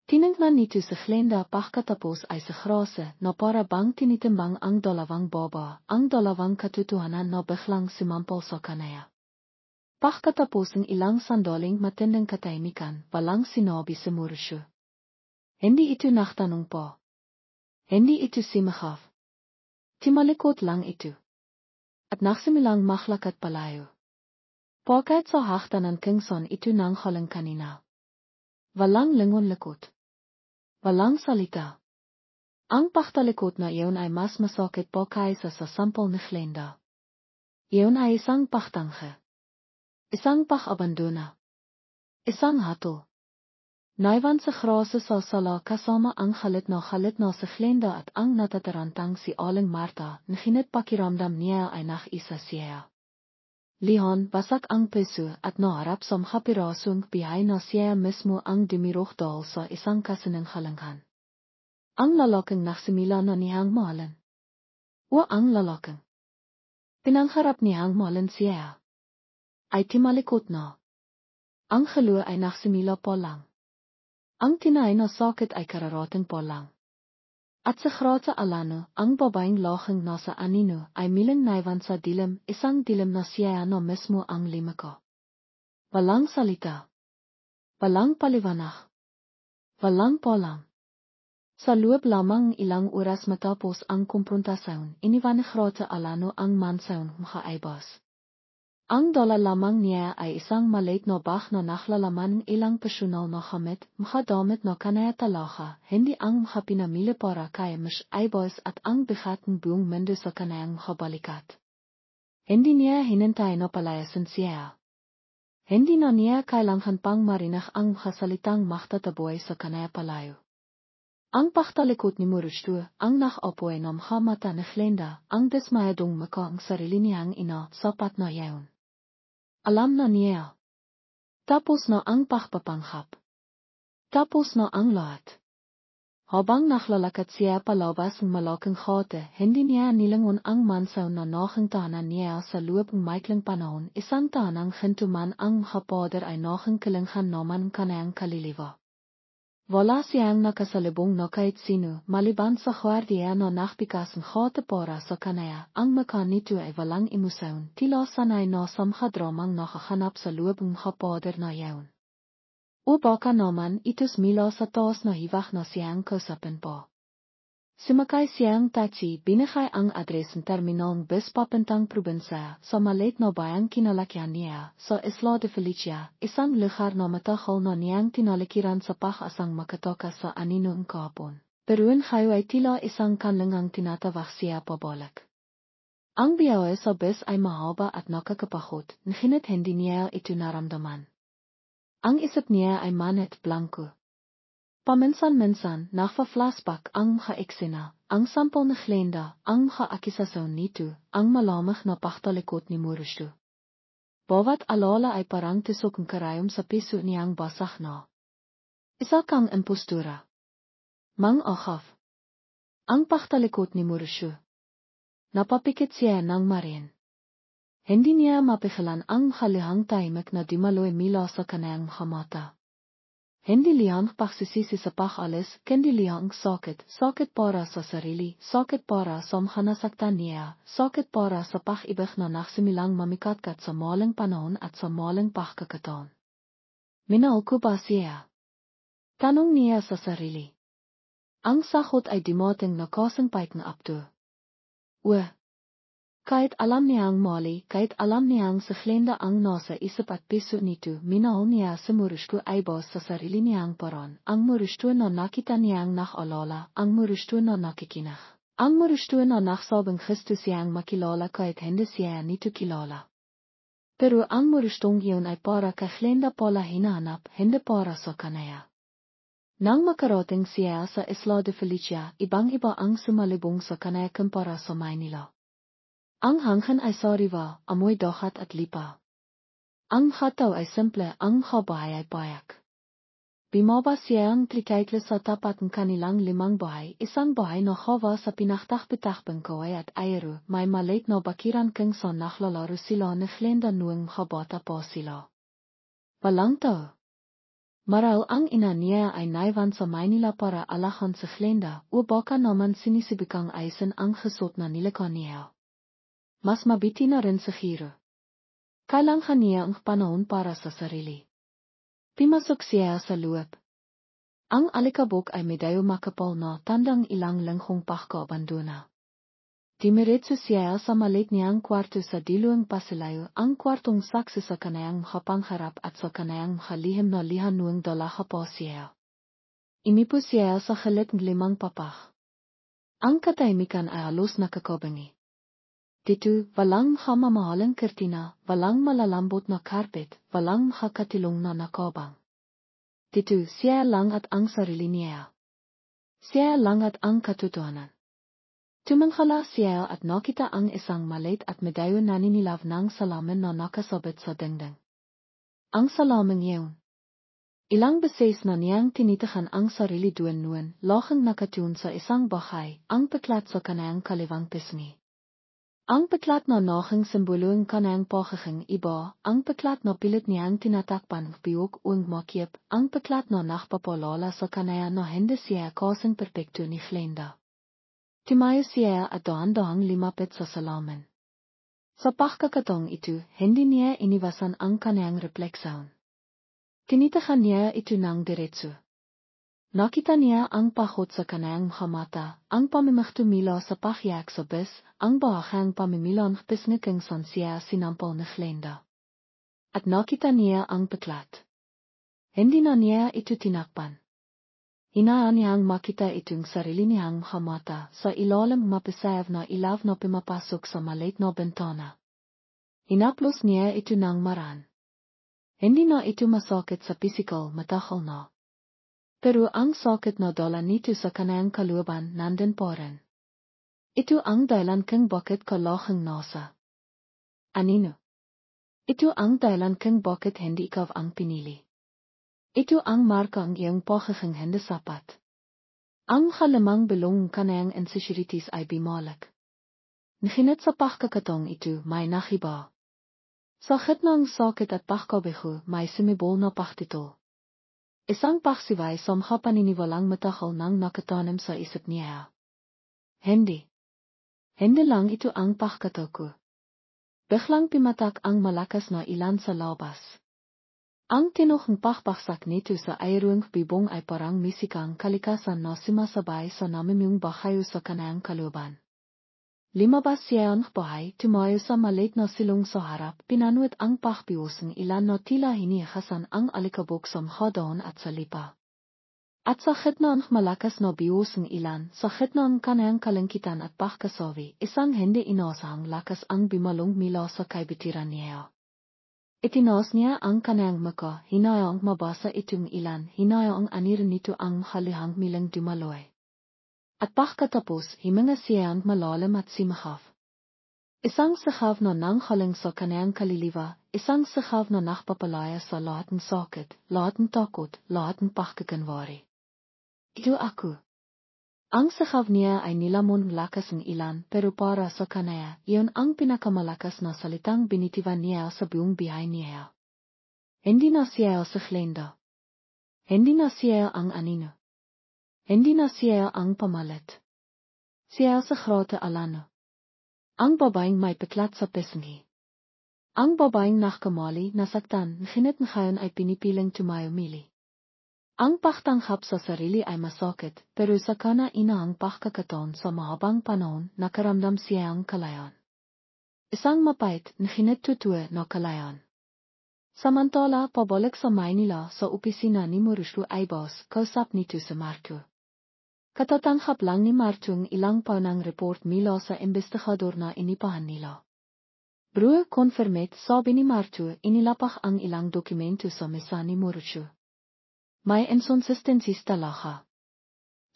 Tiningnan nito sa glenda pagkatapos ay sa grasa na para bang tinitimbang ang dalawang baba, ang dalawang katotohanan na biglang sumampol sa kanaya. Pagkatapos ng ilang sandaling matinding katahimikan, walang sinabi si Murushu. Hindi ito nagtanong pa. Hindi ito simahaf. Timalikot lang ito. At nagsimilang mahlakat palayo. Pagkat sa haktanan kingson ito nang halang kanina. Walang lingon likot. Walang salita. Ang pagtalikot na iyon ay mas masakit pa kaysa sa sampol ni glenda. Iyon ay isang pagtangge. Isang pag-abandona. Isang hatol. Naiwan sa grasa sa sala kasama ang halit na sa glenda at ang natatarantang si Aling Marta, nginit pakiramdam niya ay nag-isa siya. Lihon, basak ang puso at naharap sa mahapirasong bihay na siya mismo ang dumirohdal sa isang kasinanghalangan. Ang lalaking nagsimila na niyang mahalin. O ang lalaking pinangharap niyang mahalin siya ay timalikot na. Ang khalo ay nagsimila pa lang. Ang tinay na sakit ay kararating pa lang. At sa grata alano, ang babaeng laching nasa anino ay milang naiwan sa dilim, isang dilim na siya na mismo ang limaka. Walang salita. Walang paliwanag. Walang palam. Sa loob lamang ilang oras matapos ang kumprontasyon, iniwan ni grata alano ang mansayon makaaibas. Ang dala lamang niya ay isang maliit na bag na naglalaman ng ilang personal na gamit, makadamit na kanaya talaga, hindi ang makapinamili para kay mas aibos at ang bigat ng buong mundo sa kanayang makabalikat. Hindi niya hinintay na palayasin siya. Hindi na niya kailangan pang marinig ang makasalitang magtataboy sa kanaya palayo. Ang pagtalikot ni Murustu, ang nakapoy na makamata ni glenda, ang dismayadong maka ang sarili niyang ina, sapat na yaon. Alam na niya. Tapos na ang pagpapanghap. Tapos na ang lahat. Habang naglalakat siya palabas ng malaking khote, hindi niya nilangon ang mansaw na nakingtahanan niya sa loob ng maikling panahon, isang tanang hintuman ang mahapader ay nakingkilinghan naman kanayang kaliliwa. Wala siyang nakasalubong na kahit sino, maliban sa gwardiya na nakpikas ng khote para sa kanaya, ang maka nito ay walang emosyon, tila sanay na sa mahadramang nakahanap sa loob ng mahapader na yaon. O baka naman itos mila sa taas na hivak na siyang kausapin pa. Sumakay siyang taxi, binigay ang adres ng terminal ng bus papuntang probinsya, sa maliit na bayang kinalakyan niya, sa Isla de Felicia, isang lugar na matagal na niyang tinalikiran sa pag-asang makatakas sa anino ng kahapon. Pero ang kayo ay tila isang kanlangang tinatawag siya pabalik. Ang biyahe sa bus ay mahaba at nakakapagod, ngunit hindi niya ito naramdaman. Ang isip niya ay manit blanco. Paminsan-minsan, nagfa-flashback ang mga eksena, ang sampol na glenda, ang mga akisasyon nito, ang malamig na pagtalikot ni Murustu. Bawat alala ay parang tusok ng karayom sa piso niyang basah na. Isa kang impostura. Mang achaf. Ang pagtalikot ni Murustu. Napapikit siya ng marin. Hindi niya mapigilan ang halihang tahimik na dumaloy mila sa kanayang mga mata. Hindi liyang pagsisisi sa pag-alis, kundi liyang sakit para sa sarili, sakit para sa mahanasaktan niya, sakit para sa pag-ibig na nagsimilang mamikatkat sa maling panahon at sa maling pagkakataon. Minahal ko ba siya? Tanong niya sa sarili. Ang sagot ay dumating na kasing paiting apto. Kahit alam niyang mali, kahit alam niyang sa Glenda ang nasa isip at piso nito, minahal niya sa murusto ay boss sa sarili niyang paraan. Ang murusto na nakita niyang nakalala, ang murusto na nakikinah. Ang murusto na nagsabing gusto siyang makilala kahit hindi siya nito kilala. Pero ang murustong iyon ay para kay Glenda pala hinahanap, hindi para sa kanaya. Nang makarating siya sa Isla de Felicia, ibang-iba ang sumalubong sa kanaya kumpara sa Maynila. Ang hangin ay sariwa, amoy dagat at lipa. Ang hataw ay simple, ang bahay ay payak. Bumaba siyang trikaitle sa tapat ng kanilang 5 bahay, isang bahay na hawa sa pinaktakpitakbang kaway at ayero, may maliit na bakiran kung saan naklalaro sila ni Glenda noong bata pa sila. Walang tao. Maral ang ina niya ay naiwan sa Maynila para alahan sa Glenda, o baka naman sinisibikang ayusin ang gesot na nilaka niya. Mas mabiti na rin sa Giro. Kailangan niya ang panahon para sa sarili. Pimasok siya sa loob. Ang alikabok ay medyo makapal na tandang ilang lenghong pagkaabandona. Dimiretso siya sa maliit niyang kwarto sa diluang pasilayo, ang kwartong saksi sa kanayang hapangharap at sa kanayang halihim na lihan noong dalaha pa siya. Imipo siya sa halit ng 5 papah. Ang katahimikan ay halos nakakabangi. Dito, walang mamahalang kurtina, walang malalambot na carpet, walang makatilong na nakabang. Dito, siya lang at ang sarili niya. Siya lang at ang katotohanan. Tumanghala siya at nakita ang isang maliit at medyo naninilaw ng salamin na nakasabit sa dingding. Ang salamin iyon. Ilang beses na niyang tinitahan ang sarili doon, lachang nakatun sa isang bahay, ang peklat sa kanayang kaliwang pisngi. Ang peklat na naging simbolo ng kanayang pagiging iba, ang peklat na pilit niyang tinatakpan ng biyog o makip, ang peklat na nakpapalala sa kanaya na hindi siya kasing perpekto ni Glenda. Tumayo siya at dahan-dahang lumapit sa salamin. Sa pagkakataong ito, hindi niya iniwasan ang kanayang refleksyon. Tinitahan niya ito ng diretso. Nakita niya ang pahot sa kanayang mata, ang pamimigtumila sa pahyak sa bes, ang bahang pamimilang pisnikang san siya sinampal ni Glenda. At nakita niya ang peklat. Hindi na niya ito tinakpan. Hinayaan niyang makita itong sarili niyang mata sa ilalim mapisayaw na ilaw na pumapasok sa maliit na bintana. Hinaplos niya ito ng maran. Hindi na ito masakit sa pisikal, matagal na. Pero ang sakit na dala nito sa kanayang kalooban nandun pa rin. Ito ang dahilan kung bakit ka lachang nasa. Anino? Ito ang dahilan kung bakit hindi ikaw ang pinili. Ito ang marka ang iyong pagiging hindi sapat. Ang halamang belong kanayang insecurities ay bumalik. Nahinit sa pagkakataong ito may nakiba. Sakit na ang sakit at pagkabigo may sumibol na pagtito. Isang pagsibay sa mga paniniwalang matagal nang nakatanim sa isip niya. Hindi. Hindi lang ito ang pagkatako. Biglang pimatak ang malakas na ilan sa labas. Ang tinuhang pagpaksak nito sa ayruang bibong ay parang misikang kalikasan na sumasabay sa namimiyong bahayo sa kanayang kalooban. Limabas siya ang bahay, tumayo sa maliit na silong sa harap, pinanuit ang pagbiusang ilan na tila hinihasan ang alikabok sa mhadon at sa lipa. At sa gitna ng malakas na biusang ilan, sa gitna ng kanayang kalangkitan at pagkasawi, isang hindi inasahang lakas ang bimalong mila sa kaibitiran niya. Itinaas niya ang kanayang maka, hinayang mabasa itong ilan, hinayang anirin nito ang halihang milang dumaloy. At pagkatapos, himinga siya ang malalim at simahaf. Isang sihaw na nanghaling sa kanayang kaliliwa, isang sihaw na nakpapalaya sa lahat ng sakit, lahat ng takot, lahat ng pagkakanwari. Ito ako. Ang sihaw niya ay nilamon lakas ng ilan, pero para sa kanaya, iyon ang pinakamalakas na salitang binitiwan niya sa buong bihay niya. Hindi na siya si Glenda. Hindi na siya ang anino. Hindi na siya ang pamalit. Siya sa grote Alana. Ang babaeng may peklat sa pisngi. Ang babaeng nakamali, nasaktan, nginit ngayon ay pinipiling tumayo mili. Ang pachtang sa sarili ay masakit, pero sa kana ina ang pakakaton sa mahabang panahon nakaramdam siya ang kalayan. Isang mapait na hinatutue na kalayan. Samantala pabalik sa Maynila sa opisina ni Mauricio Aibos, kausap nito si Marco. Katatanghap lang ni Marco ilang paunang report mula sa investigador na inipahan nila. Bro, confirmet sabi ni Marco inilapah ang ilang dokumento sa mesa ni Mauricio. May inconsistencies talaga.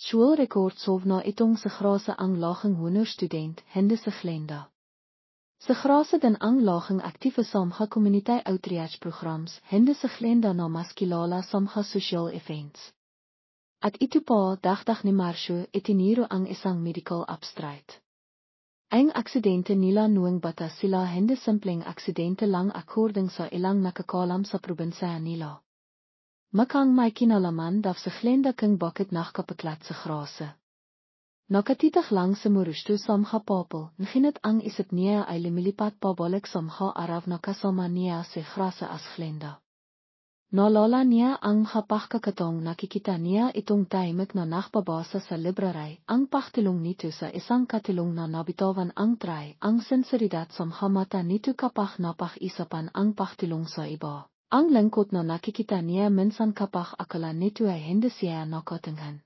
School records of na itong sa grasa ang laging honorstudent, Hende sa Glenda. Sa grasa din ang laging actieve samga community outreach programs, Hende sa Glenda na mas kilala samga social events. At ito pa, dagdag ni Marcio, itiniro ang isang medical abstract. Ang aksidente nila noong bata sila hindi simpleng aksidente lang according sa ilang nakakalam sa probinsya nila. Makang may kinalaman daw sa Glenda kung bakit nakapaklat sa grasa. Nakatitag lang sa Mauricio samga papel, naginit ang isip niya ay lumilipat pabalik samga araw na kasama niya sa grasa as Glenda. Naalala niya ang kapagkakataong nakikita niya itong tahimik na nakabasa sa library, ang pagtilong nito sa isang katilong na nabitawan ang tray, ang sensiridad samga mata nito kapag napag-isapan ang pagtilong sa iba. Ang lengkot na nakikita niya minsan kapag akala nito ay hindi siya nakatingin.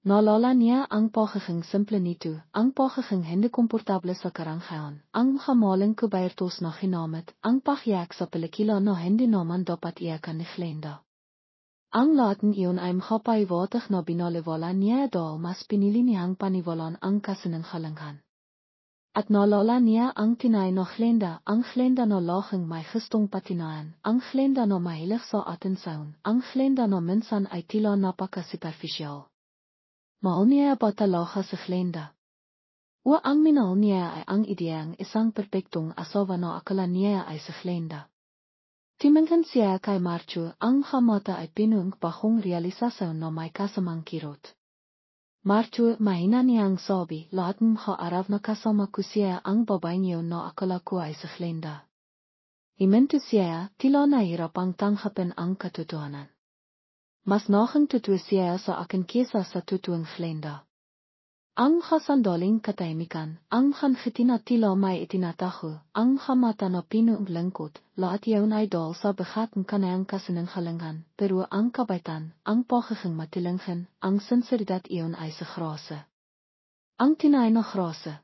Naalala niya ang pagiging simple nito, ang pagiging hindi komportable sa karanghayan, ang maling kubertos na ginamit, ang pagyak sa pelikula na hindi naman dapat iyakan ni Glenda. Ang lahat iyon ay makapaiwatig na binaliwala niya dahil mas pinili niyang paniwalan ang kasinanghalangan. At naalala niya ang tinay na Glenda, ang Glenda na laging may gustong patinayan, ang Glenda na mahilig sa atensyon, ang Glenda na minsan ay tila napaka-superficial. Mahal niya ba talaga sa Glenda? O ang minahal niya ay ang ideyang isang perpektong asawa na akala niya ay sa Glenda. Timingin siya kay Marcio, ang mata ay pinung bahong realisasyon na may kasamang kirot. Marcio, mahina niyang sabi, lahat ng araw na kasama ko siya ang babaeng yun na akala ko ay sa Glenda. Iminto siya, tila nahirapang tanggapin ang katotohanan. Mas naging totoo siya sa akin kesa sa totoong Glenda. Ang sandaling katahimikan, ang hitina tila may itinatago, ang mata na pinung lengkot, lahat yun ay dahil sa bigat ng kanayang kasinanghalangan, pero ang kabaitan, ang pagiging matilingin, ang sinseridad iyon ay sa grasa. Ang tinay na grasa.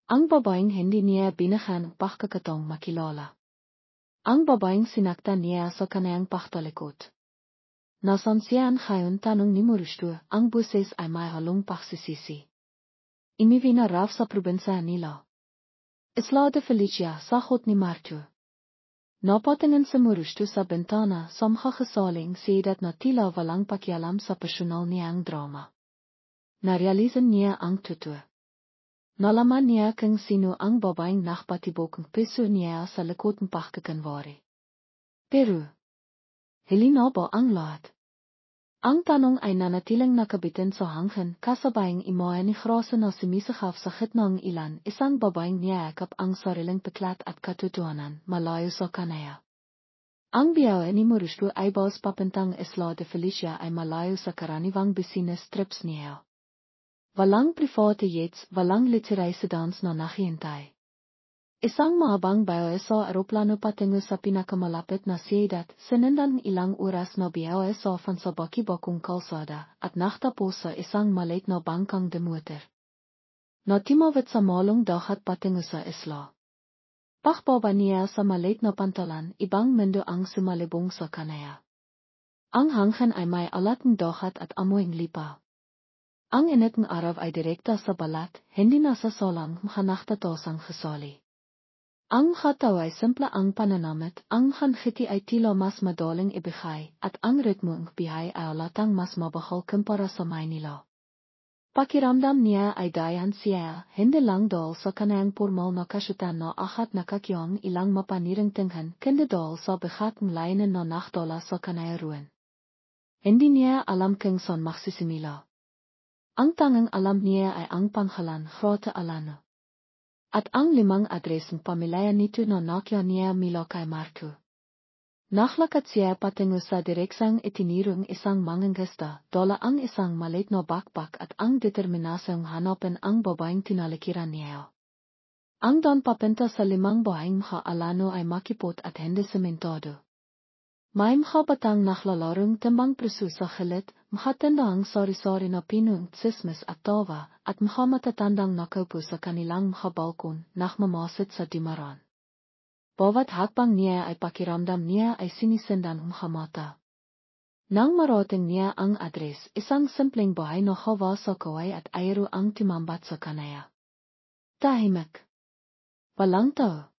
Ang babaeng hindi niya binigyan pagkakataong makilala. Ang babaeng sinaktan niya sa kanayang pagtalikod. Nasan siyan ngayon tanong ni Mauricio, ang buses ay may halong pagsisisi. Imiwina raw sa probinsya nila. Isla de Felicia, sagot ni Marcio. Napatingin sa Mauricio sa bintana, samga gesaling sidat na tila walang pakialam sa personal niyang drama. Narealisan niya ang totoo. Nalaman niya kung sino ang babaeng nakpatibok ng piso niya sa likod ng pagkakanwari. Pero, hili na ba ang lahat? Ang tanong ay nanatiling nakabitin sa hangin kasabayang imahe ni grasa na sumisakaf sa gitna ng ilan, isang babaeng niyakap ang sariling peklat at katotohanan, malayo sa kanaya. Ang biyahe ni Mauricio Aibos papuntang Isla de Felicia ay malayo sa karaniwang business trips niya. Walang private jets, walang literay sedans na naghihintay. Isang mahabang biyahe sa eroplano patungo sa pinakamalapit na siyudad, sinundan ilang oras na biyahe sa pansabaki-bakong kalsada, at naktapos sa isang maliit na bangkang demotor. Natimawit sa malong dagat patungo sa isla. Pakbaba niya sa maliit na pantalan, ibang mundo ang sumalibong sa kanaya. Ang hangin ay may alat ng dagat at amoy ng lipa. Ang init ng araw ay direkta sa balat, hindi na sa solang makanaktatosang gesali. Ang hataw ay simple ang pananamit, ang hanghiti ay tila mas madaling ibigay, at ang ritmo ng bihay ay alatang mas mabahal kumpara sa Maynila. Pakiramdam niya ay dayan siya, hindi lang dahil sa kanayang formal na kasyutan na akat nakakyang ilang mapaniring tinghan, kundi dahil sa bigat ng layunin na nakdala sa kanayaruan. Hindi niya alam kung saan magsisimula. Ang tanging alam niya ay ang panghalan, Grota Alano. At ang 5 address ng pamilya nito na nakya niya mila kay Marco. Nachlakat siya patingo sa direksang itinirong isang manginggista, dala ang isang malit na bakbak at ang determinasyong hanapin ang babaeng tinalikiran niya. Ang don papunta sa 5 bahaeng alano ay makipot at hindi sementado. May mga batang naklalarong timbang preso sa gilid, tindang sari-sari na pinong tsismis at tawa, at matatandang nakaupo sa kanilang balkon, mamasit sa dimaran. Bawat hakbang niya ay pakiramdam niya ay sinisendan mata. Nang marating niya ang adres, isang simpleng bahay na hawa sa kaway at ayro ang timambat sa kanaya. Tahimik. Walang tao.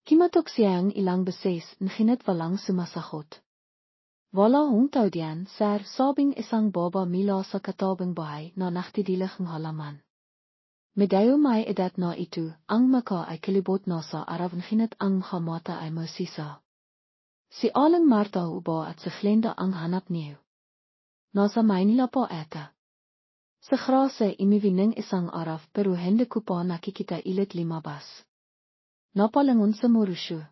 Kimatok siya ang ilang beses, ngunit walang sumasagot. Wala hong tao diyan, sir, sabing isang baba mula sa katabing bahay na naktidilig ng halaman. Medayo may edad na ito, ang maka ay kilibot na sa araw ngunit ang mga mata ay masisa. Si Aling Marta ubo at si Glenda ang hanap niyo. Nasa Maynila po ata. Sa grase imiwining isang araw pero hindi ko pa nakikita ilit limabas. Napalangon sa murusyo.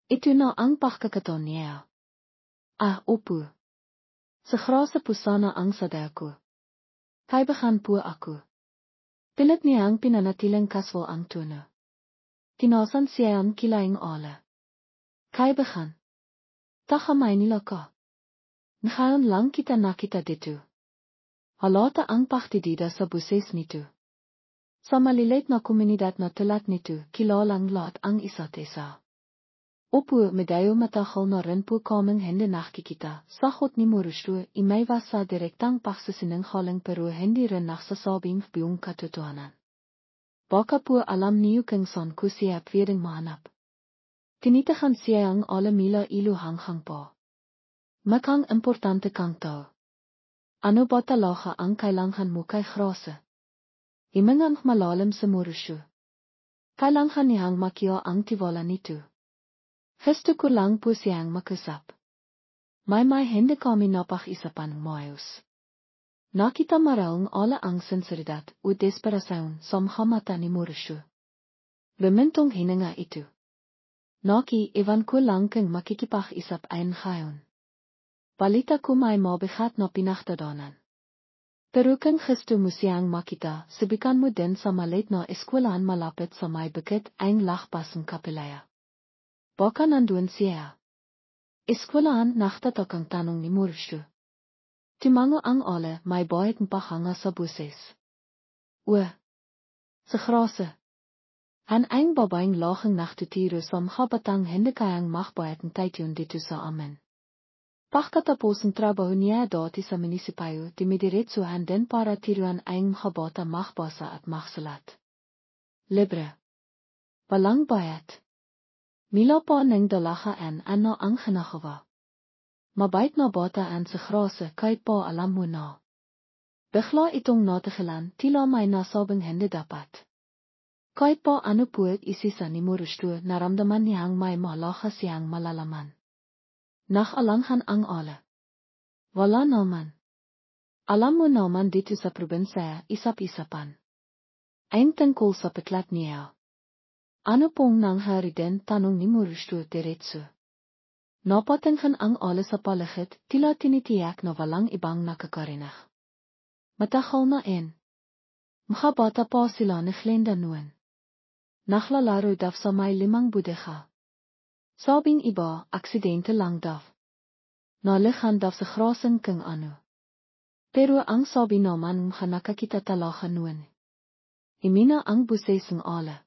Ito na ang pakakaton niya. Ah, opo. Sa grase po sana ang sada ko. Kaibahan po ako. Pilit niya ang pinanatiling kaswal ang tuna. Tinasan siya ang kilaing ala. Kaibahan. Taka Maynila ka. Ngayon lang kita nakita dito. Halata ang paktidida sa buses nito. Sa maliliit na komunidad na tulad nito, kilalang lahat ang isa't isa. Opo, medayo matahal na rin po kaming hindi nakikita, sagot ni Murusyo, imaiwas sa direktang pagsisinunggaling pero hindi rin nagsasabing buong katotohanan. Baka po alam niyo kung saan ko siya pwedeng mahanap. Tinitahan siya ang alamila ilo hanghang po. Makang importante kang tao. Ano ba talaga ang kailangan mo kay grase? Imangang malalim sa Murusyo. Kailangan niyang makiya ang tiwala nito. Gusto ko lang po siyang makasap. May hindi kami napag-isapan maayos. Nakita maraong ala ang sinseridad o desperasyon sa mga mata ni Murusyo. Bemintong hininga ito. Naki, ewan ko lang kung makikipag-isap ayon ngayon. Balita ko may mabigat na pinagdadaanan. Pero kung gusto mo siyang makita, subukan mo din sa maliit na eskwelahan malapit sa may bukid ang lagpasang kapilaya. Baka nandun siya. Eskwelahan naktatak ang tanong ni Murusyo. Tumango ang ala may bayad ng pahanga sa buses. Sa grase. Han ang babaeng laching nachtutiro sa mga batang hindi kayang makbayad ng taityon dito sa amin. Pagkatapos ng trabaho niya dati sa munisipyo, dumidiretsuhan din para tiruan ang mga bata makbasa at maksulat. Libre. Walang bayad. Mila pa ng dalagaan ano ang ginagawa. Mabait na bata ang sa grase kahit pa alam mo na. Bigla itong natigilan, tila may nasabing hindi dapat. Kahit pa ano po isisa ni Murusyo, naramdaman niyang may malakas siyang malalaman. Nakalangan ang ala. Wala naman. Alam mo naman dito sa probinsya, isap-isapan. Ang tungkol sa piklat niya. Ano pong nangyari din, tanong ni Murusyo diretso. Napatingin ang ala sa paligid, tila tinitiyak na walang ibang nakakarinig. Matagal na mga bata pa sila ni Glenda noon. Naklalaro daw sa may 5 budeha. Sabing iba, aksidente lang daw. Nalihan daw sa graseng kung ano. Pero ang sabi naman mga nakakita talaga noon. Imina ang buses ng ala.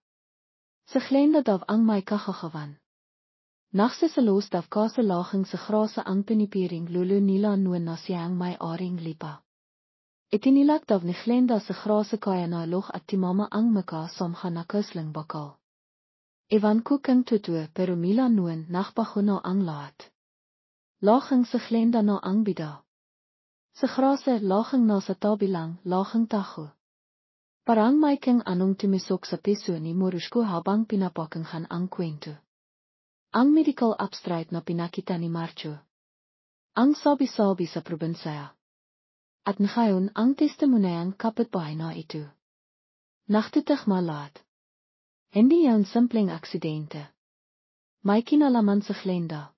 Sa Glenda daw ang may kakakawan. Nagsisilos daw kasalahang sa grasa ang pinipiring lulo nila noon na siyang may aring lipa. Itinilak daw ni Glenda sa grasa kaya na loch at timama ang maka sa mga nakaslang bakal. Ewan ko kung totoo pero mila noon nakbago na ang lahat. Lachang sa Glenda na ang bida. Sa grasa lachang na sa tabi lang, lachang tacho. Parang may kung anong tumisok sa piso ni Murusyo habang pinapakinggan ang kwento. Ang medical abstract na pinakita ni Marcho. Ang sabi-sabi sa probinsya. At ngayon ang testimonyan kapitbahay na ito. Naktitig malat. Hindi yan simpleng aksidente. May kinalaman sa Glenda.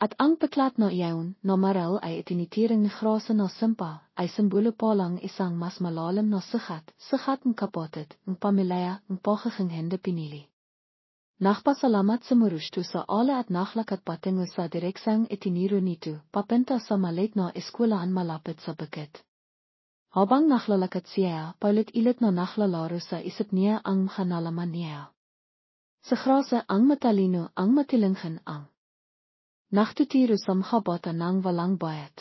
At ang peklat no iawn, no marel ay itinitering ni grase no simpa, ay simbolo palang isang mas malalim no sigat ng kapotet, ng pamilya, ng pogiging hende pinili. Nagpasalamat sa Murushtu sa ala at naglakad patungo sa direksang itiniro nito, papunta sa maliit na eskwelahan malapit sa bukid. Habang naglalakad siya, paulit-ulit na naglalaro sa isip niya ang kanalaman niya. Sa grase ang matalino, ang matilinghan ang nachtutiro sa mga bata ng walang bayad.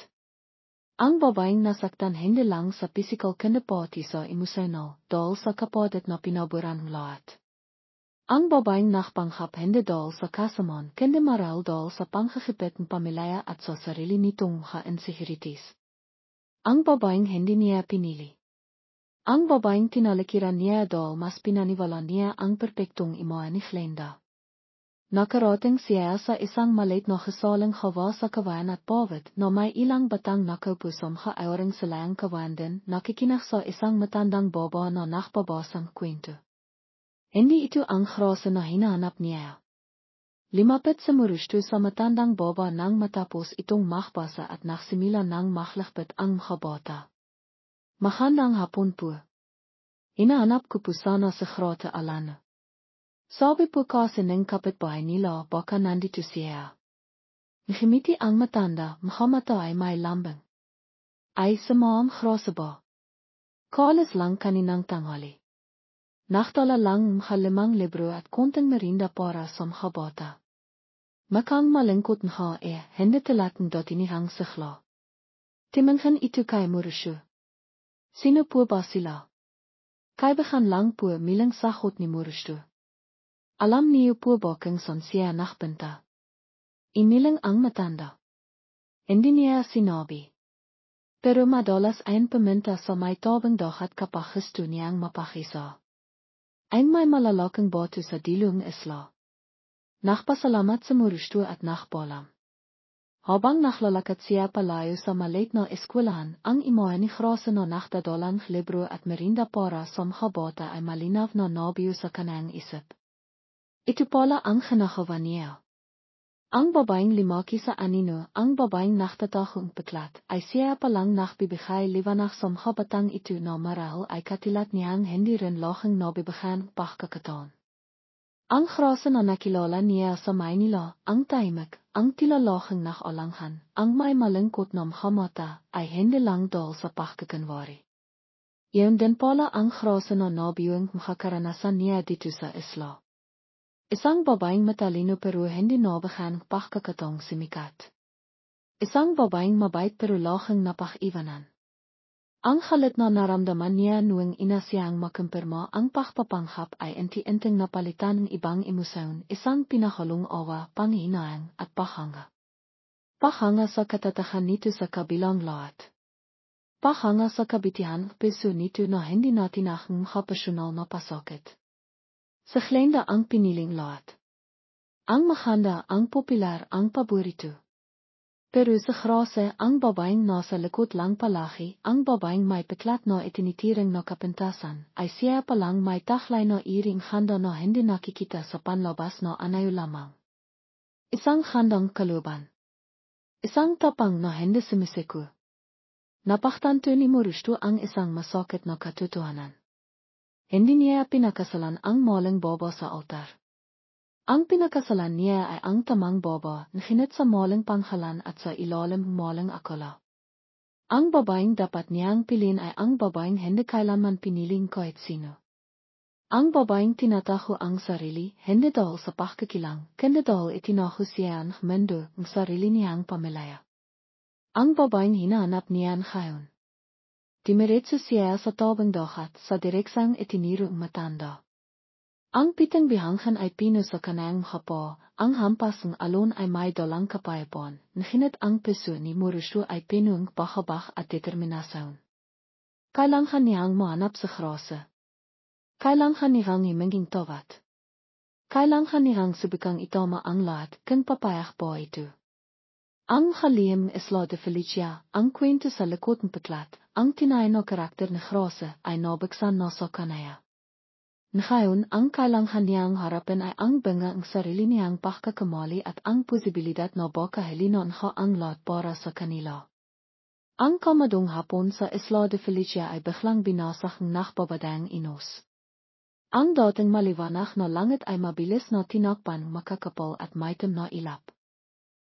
Ang babaeng nasaktan hindi lang sa physical kundi pati sa emosyonal, dahil sa kapotet na pinaburan ng lahat. Ang babaeng nakpanghap hindi dahil sa kasamaan kundi maral dahil sa panghihipit ng pamilya at sa sarili nitong mga insecurities. Ang babaeng hindi niya pinili. Ang babaeng tinalikiran niya dahil mas pinaniwalaan niya ang perpektong imahe ni Glenda. Nakarating siya sa isang maliit na gesaling gawa sa kawayan at pawid na may ilang batang nakaupo sa mga aurang silang kawayan din nakikinig sa isang matandang baba na nakbabasang kwento. Hindi ito ang grase na hinahanap niya. Limapit sa Murushtu sa matandang baba nang matapos itong magbasa at naksimila nang maglakbit ang mga bata. Magandang hapon po. Hinahanap ko po sana si Grote Alana. Sabi po kasi ng kapitbahay nila baka nandito siya. Ngimiti ang matanda, mga mata ay may lambing. Ay sa maam grase ba? Kaalis lang kaninang tanghali. Nachtala lang mga 5 libro at konting merinda para sa mga bata. Makang malingkot nga hindi talagang dotinihang sigla. Timinghan ito kay Murushu. Sino po ba sila? Kaibigan lang po milang sagot ni Murushu. Alam niyo po ba kung saan siya nakpunta? Inilang ang matanda. Hindi niya sinabi. Pero madalas ay paminta sa may tabang dagat kapag gusto niyang mapakisa. Ang may malalaking batu sa dilong isla. Nagpasalamat sa Murushtu at nagpaalam. Habang naglalakad siya palayo sa maliit na eskwelahan, ang imahe ni grase na nagdadalang libro at merinda para sa mga bata ay malinaw na nabiyo sa kanyang isip. Ito pala ang ginagawa niya. Ang babaeng limaki sa anino, ang babaeng nagtatahong peklat, ay siya palang nagbibigay liwanag sa mga batang ito na marahil ay katilat niyang hindi rin laging nabibigyan pagkakataon. Ang grase na nakilala niya sa Maynila, ang tahimik, ang tilalahing nag-alanghan, ang may malingkot na mga mata, ay hindi lang dahil sa pagkakanwari. Iyon din pala ang grase na nabiyong mga karanasan niya dito sa isla. Isang babaeng matalino pero hindi nabigyan pagkakataong sumikat. Isang babaeng mabait pero laging napag-iwanan. Ang halit na naramdaman niya noong ina siyang makumpirma ang pagpapanghap ay inti-inting napalitan ng ibang emosyon, isang pinahalong awa, panghihinayang, at paghanga. Paghanga sa katatahan nito sa kabilang lahat. Paghanga sa kabitihan peso nito na hindi natin ang kapasyonal na pasakit. Sa Glenda ang piniling lahat. Ang maganda, ang popular, ang paborito. Pero sa grase, ang babaeng nasa likod lang palagi, ang babaeng may peklat na itinitiring na kapintasan, ay siya palang may taklay na iring handa na hindi nakikita sa panlabas na anayo lamang. Isang handang kaluban. Isang tapang na hindi sumisiko. Napaktanto ni Murushtu ang isang masakit na katotohanan. Hindi niya pinakasalan ang maling baba sa altar. Ang pinakasalan niya ay ang tamang baba na hinit sa maling panghalan at sa ilalim maling akala. Ang babaeng dapat niyang piliin ay ang babaeng hindi kailanman piniling kahit sino. Ang babaeng tinataho ang sarili, hindi dahil sa pagkakilang, kundi dahil itinaho siya ang mundo ng sarili niyang pamilya. Ang babaeng hinahanap niyan ngayon. Dimiretso siya sa tabang dagat sa direksang itiniro ng matanda. Ang pitang bihanghan ay pino sa kanang hapa, ang hampas ng alon ay may dalang kapayapaan, nahinit ang peso ni Murushtu ay pinong pahabak at determinasyon. Kailangan niyang mahanap sa grase. Kailangan niyang himinging tawat. Kailangan niyang subikang itama ang lahat kung papayag po ito. Ang halihim isla de Felicia, ang kwento sa likod ng peklat, ang tinay na karakter ng grase ay nabagsan na sa kanaya. Ngayon ang kailangan niyang harapin ay ang bunga ang sarili niyang pagkakamali at ang posibilidad na baka hilinon siya ang lahat para sa kanila. Ang kamadong hapon sa Isla de Felicia ay biglang binasak ng nakbabadang inos. Ang dating maliwanag na langit ay mabilis na tinakpan makakapal at maitim na ilap.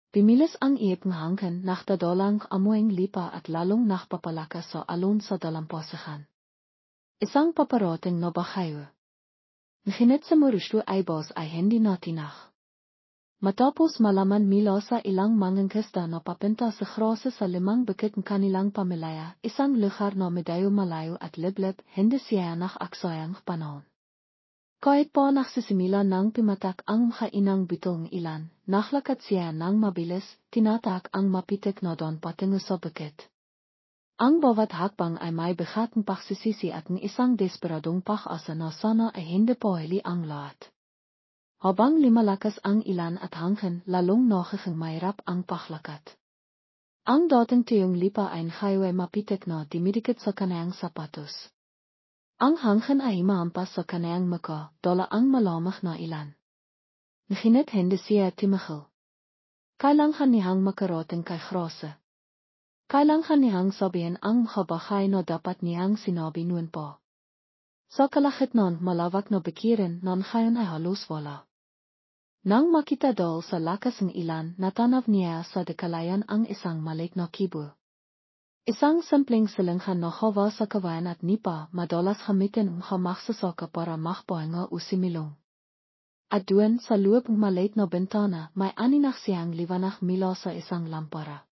Bimilis ang iip ng hangin nakdadalang amoying lipa at lalong nakpapalakas sa alon sa dalampasihan. Isang paparating na bahayo. Nahinit sa Mauricio ay boss ay hindi na tinah. Matapos malaman mila sa ilang mangingisda na papinta sa krasa sa limang bukid ng kanilang pamilya, isang lugar na medyo malayo at liblib, hindi siya nakaksayang panahon. Kahit pa nagsisimula ng pimatak ang kainang bitong ilan, naglakad siya ng mabilis, tinatak ang mapitik na doon patungo sa bukid. Ang bawat hakbang ay may bigatang pagsisisi at ng isang desperadong pag-asa na sana ay hindi pa huli ang lahat. Habang lumalakas ang ilan at hangin, lalong nakikang mahirap ang paglakad. Ang dating tiyong lipa ay highway mapitik na dumidikit sa kanayang sapatos. Ang hangin ay maampas sa kanayang mukha, dala ang malamig na ilan. Nahinit hindi siya timahal. Kailangan niyang makarating kay krasa. Kailangan niyang sabihin ang kabahay na dapat niyang sinabi noon pa. Sa kalahit nun malawak na bikirin nun ngayon ay halos wala. Nang makita dal sa lakas ng ilan, natanaw niya sa dekalayan ang isang maliit na kibo. Isang simpleng silinghan na hawa sa kawayan at nipa madalas gamitin ang magsasaka para makpahinga o similong. At doon sa loob ng maliit na bintana may aninag siyang liwanag mula sa isang lampara.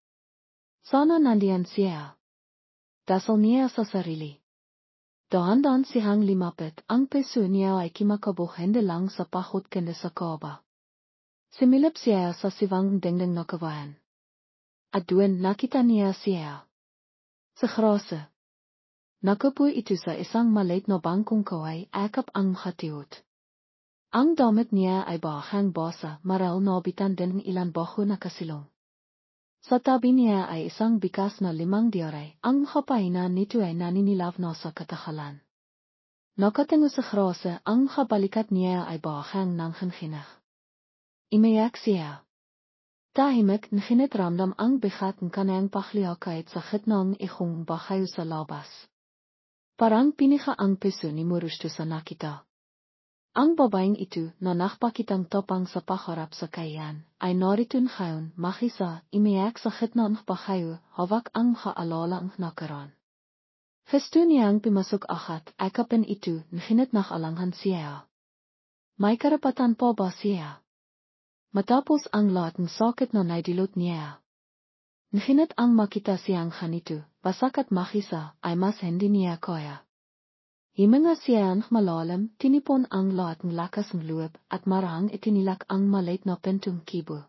Sana nandiyan siya. Dasal niya sa sarili. Dahan-dahan siyang limapit, ang puso niya ay kimakabuh hindi lang sa pahot kundi sa kaba. Similip siya sa sivang dingding na kawayan. At doon nakita niya siya. Sa krasa. Nakapo ito sa isang maliit na bangkong kaway akap ang hatiot. Ang damit niya ay bahang basa maral nabitan din ng ilan baho na kasilong. Sa tabi niya ay isang bikas na limang diaray, ang kapaina nito ay naninilaw na sa katakalan. Nakatingo sa krasa, ang kabalikat niya ay bahang nanghinhinach. Imayak siya. Tahimik nahinit ramdam ang bigat ng kanayang pagliyakait sa gitnang ikong bahayo sa labas. Parang pinika ang puso ni Mauricio sa nakita. Ang babaeng ito na nakpakitang topang sa paharap sa kayan, ay narito ngayon makisa imayak sa gitnang bahayo hawak ang kaalala ang nakaran. Gusto niyang pimasok agad, akapin ito nahinit nakalangan siya. May karapatan pa ba siya? Matapos ang lahat ng sakit na naidulot niya. Nahinit ang makita siyang ganito, basakat makisa, ay mas hindi niya kaya. Himinga siyang malalim, tinipon ang lahat ng lakas ng loob, at marahang itinilak ang maliit na pintong kibo.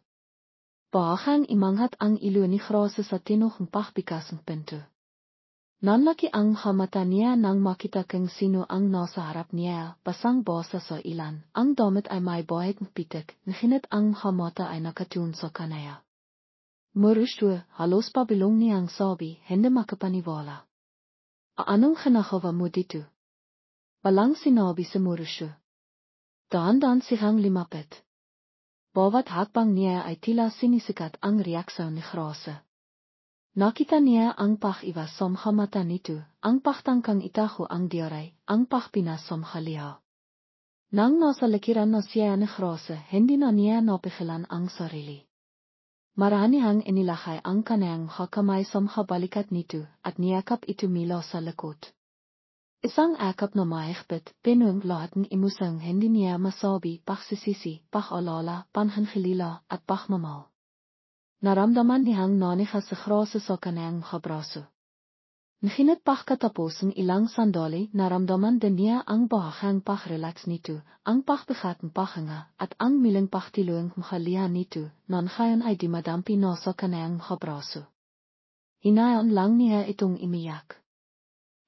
Bahang imanghat ang ilo ni krasa sa tinok ng pagbikas ng pinto. Nanlaki ang mata niya nang makita kung sino ang nasa harap niya, basang basa sa ilan, ang damit ay may bahit ng pitik, nahinit ang mata ay nakatun sa kanaya. Mauricio, halos pabilong niyang sabi, hindi makapaniwala. Anong kinakawa mo dito? Walang sinabi si Mauricio. Dahan-dahan siyang limapit. Bawat hakbang niya ay tila sinisikat ang reaksyon ni krasa. Nakita niya ang pag-iwas sa mata nito, ang pagtangkang itaho ang diaray, ang pagpinas sa liha. Nang nasa likiran na siya ni krasa, hindi na niya napigilan ang sarili. Maranihang inilakay ang kanayang kamay sa balikat nito, at niyakap ito mila sa likod. Isang akap na mahigpit, pinung lahat ng emosyon hindi niya masabi, pagsisisi, pag-alala, panghihilala, at pagmamahal. Naramdaman niyang nanika sa krasa sa kanayang braso. Nahinit pagkatapos ng ilang sandali, naramdaman din niya ang bahang pag-relax nito, ang pagbigat ng pahinga, at ang miling pagtiluang makalihan nito, nang ngayon ay dimadampi na sa kanayang braso. Hinayaan lang niya itong imiyak.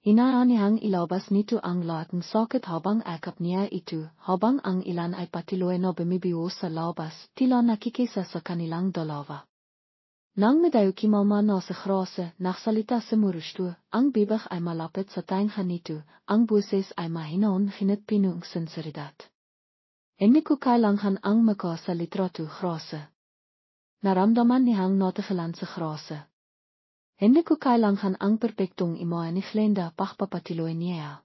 Hinayaan niyang ilabas nito ang lahat ng sakit habang akap niya ito, habang ang ilan ay patuloy na bumibiyo sa labas, tila nakikisa sa kanilang dalawa. Nang medayo kimalma na sa grase, nagsalita sa murusto, ang bibig ay malapit sa tayong ganito, ang boses ay mahinaon ginit pinong sinseridad. Hindi ko kailangan ang makasalita to grase. Naramdaman niyang notigelan sa grase. Hindi ko kailangan ang perpektong imoa ni Glenda pagpapatiloy niya.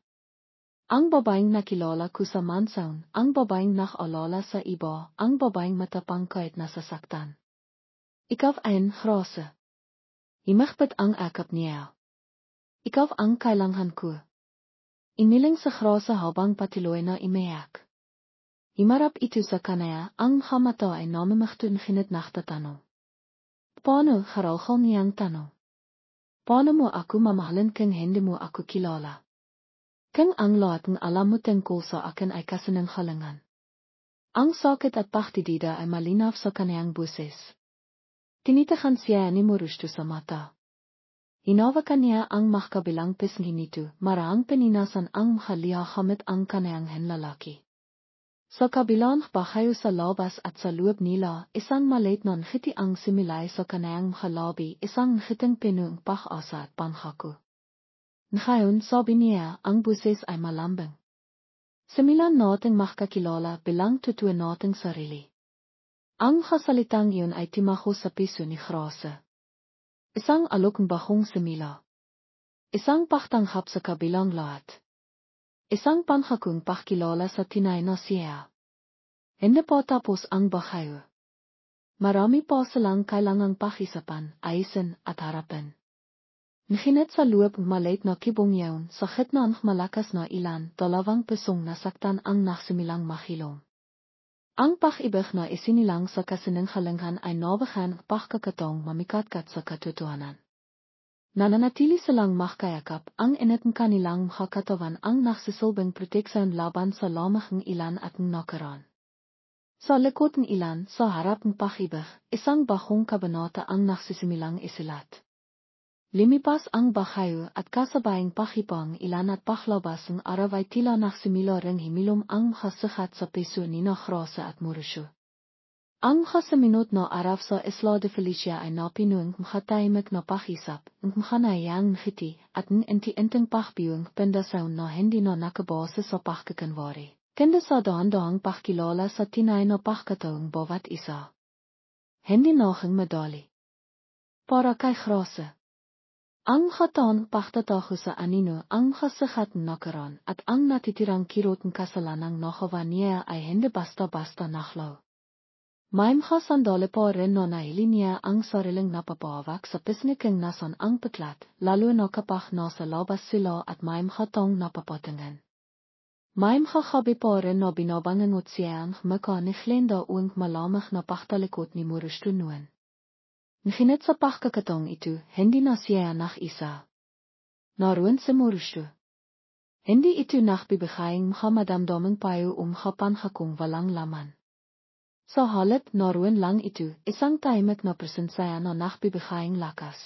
Ang babaeng nakilala ko sa mansaon, ang babaeng nakalala sa iba, ang babaeng matapang kahit nasasaktan. Ikaw ay grase. Imagbit ang akap niya. Ikaw ang kailangan ko. Iniling sa grase habang patiloy na imayak. Imarap ito sa kanaya, ang hamata ay namimagtun ginit nachtatanong. Paano garalgal niyang tanong? Paano mo ako mamahalin kung hindi mo ako kilala? Kung ang lahat ng alam mo tungkol sa akin ay kasinungalingan. Ang sakit at pagtitida ay malinaw sa kaniyang boses. Tinitahan siya ni Murusto sa mata. Hinawakan niya ang magkabilang pisngi nito, marang peninasan ang mahaliya gamit ang kaniyang henlalaki. Sa kabilang bahayo sa labas at sa loob nila, isang maliit na ngiti ang similay sa kaniyang mahalabi, isang ngiting pinong pag-asa at panghako. Ngayon, sabi niya, ang boses ay malambing. Similan nating makakilala bilang totoo nating sarili. Ang kasalitang iyon ay timaho sa piso ni grase. Isang alokong bahong simila. Isang pagtanghap sa kabilang lahat. Isang panghakong pakilala sa tinay na siya. Hindi pa tapos ang bahayo. Marami pa silang kailangang pakisapan, ayusin at harapin. Nginit sa loob maliit na kibongyaon, sa gitna ng malakas na ilan, dalawang pesong nasaktan ang nagsimilang mahilom. Ang pag-ibig na isinilang sa kasinungalingan ay nabahan pagkakataong mamikatkat sa katotohanan. Nananatili silang magkayakap, ang init ng kanilang katawan ang nagsisilbing proteksyon laban sa lamang ilan at nakaraan. Sa likod ng ilan, sa harap ng pag-ibig, isang bahong kabanata ang nagsisimilang isilat. Limipas ang bahayo at kasabayang pakipang ilan at paglabas ng araw ay tila nagsimila ring himilom ang kasikat sa piso ni na grase at Murusto. Ang kasaminot na araw sa Isla de Felicia ay napinuang makatahimik na pakisap, ng makanayang ngiti at ng inti-inting pakbiyong pendasaon na hindi na nakabasa sa pakkakanwari. Kanda sa dahan-dahang pakilala sa tinay na pakataong bawat isa. Hindi naking madali. Para kay grase. Ang katan paktataho sa anino ang kasikat nakaraan at ang natitirang kirot ng kasalanang nakawa niya ay hindi basta-basta naklaw. May mga sandali pa rin na nahili niya ang sariling napapawak sa pisngiking nasan ang peklat, lalo na kapag nasa labas sila at may mga tong napapatingin. May mga kabi pa rin na binabangangot siya ang maka ni Glenda uang malamang na paktalikot ni Murusto noon. Nginit sa pagkakataong ito, hindi na siya nag-isa. Naroon si Murusto. Hindi ito nagbibigayang madamdamang payo kapanhakong walang laman. Sa halip naroon lang ito, isang tahimik na presensya na nagbibigayang lakas.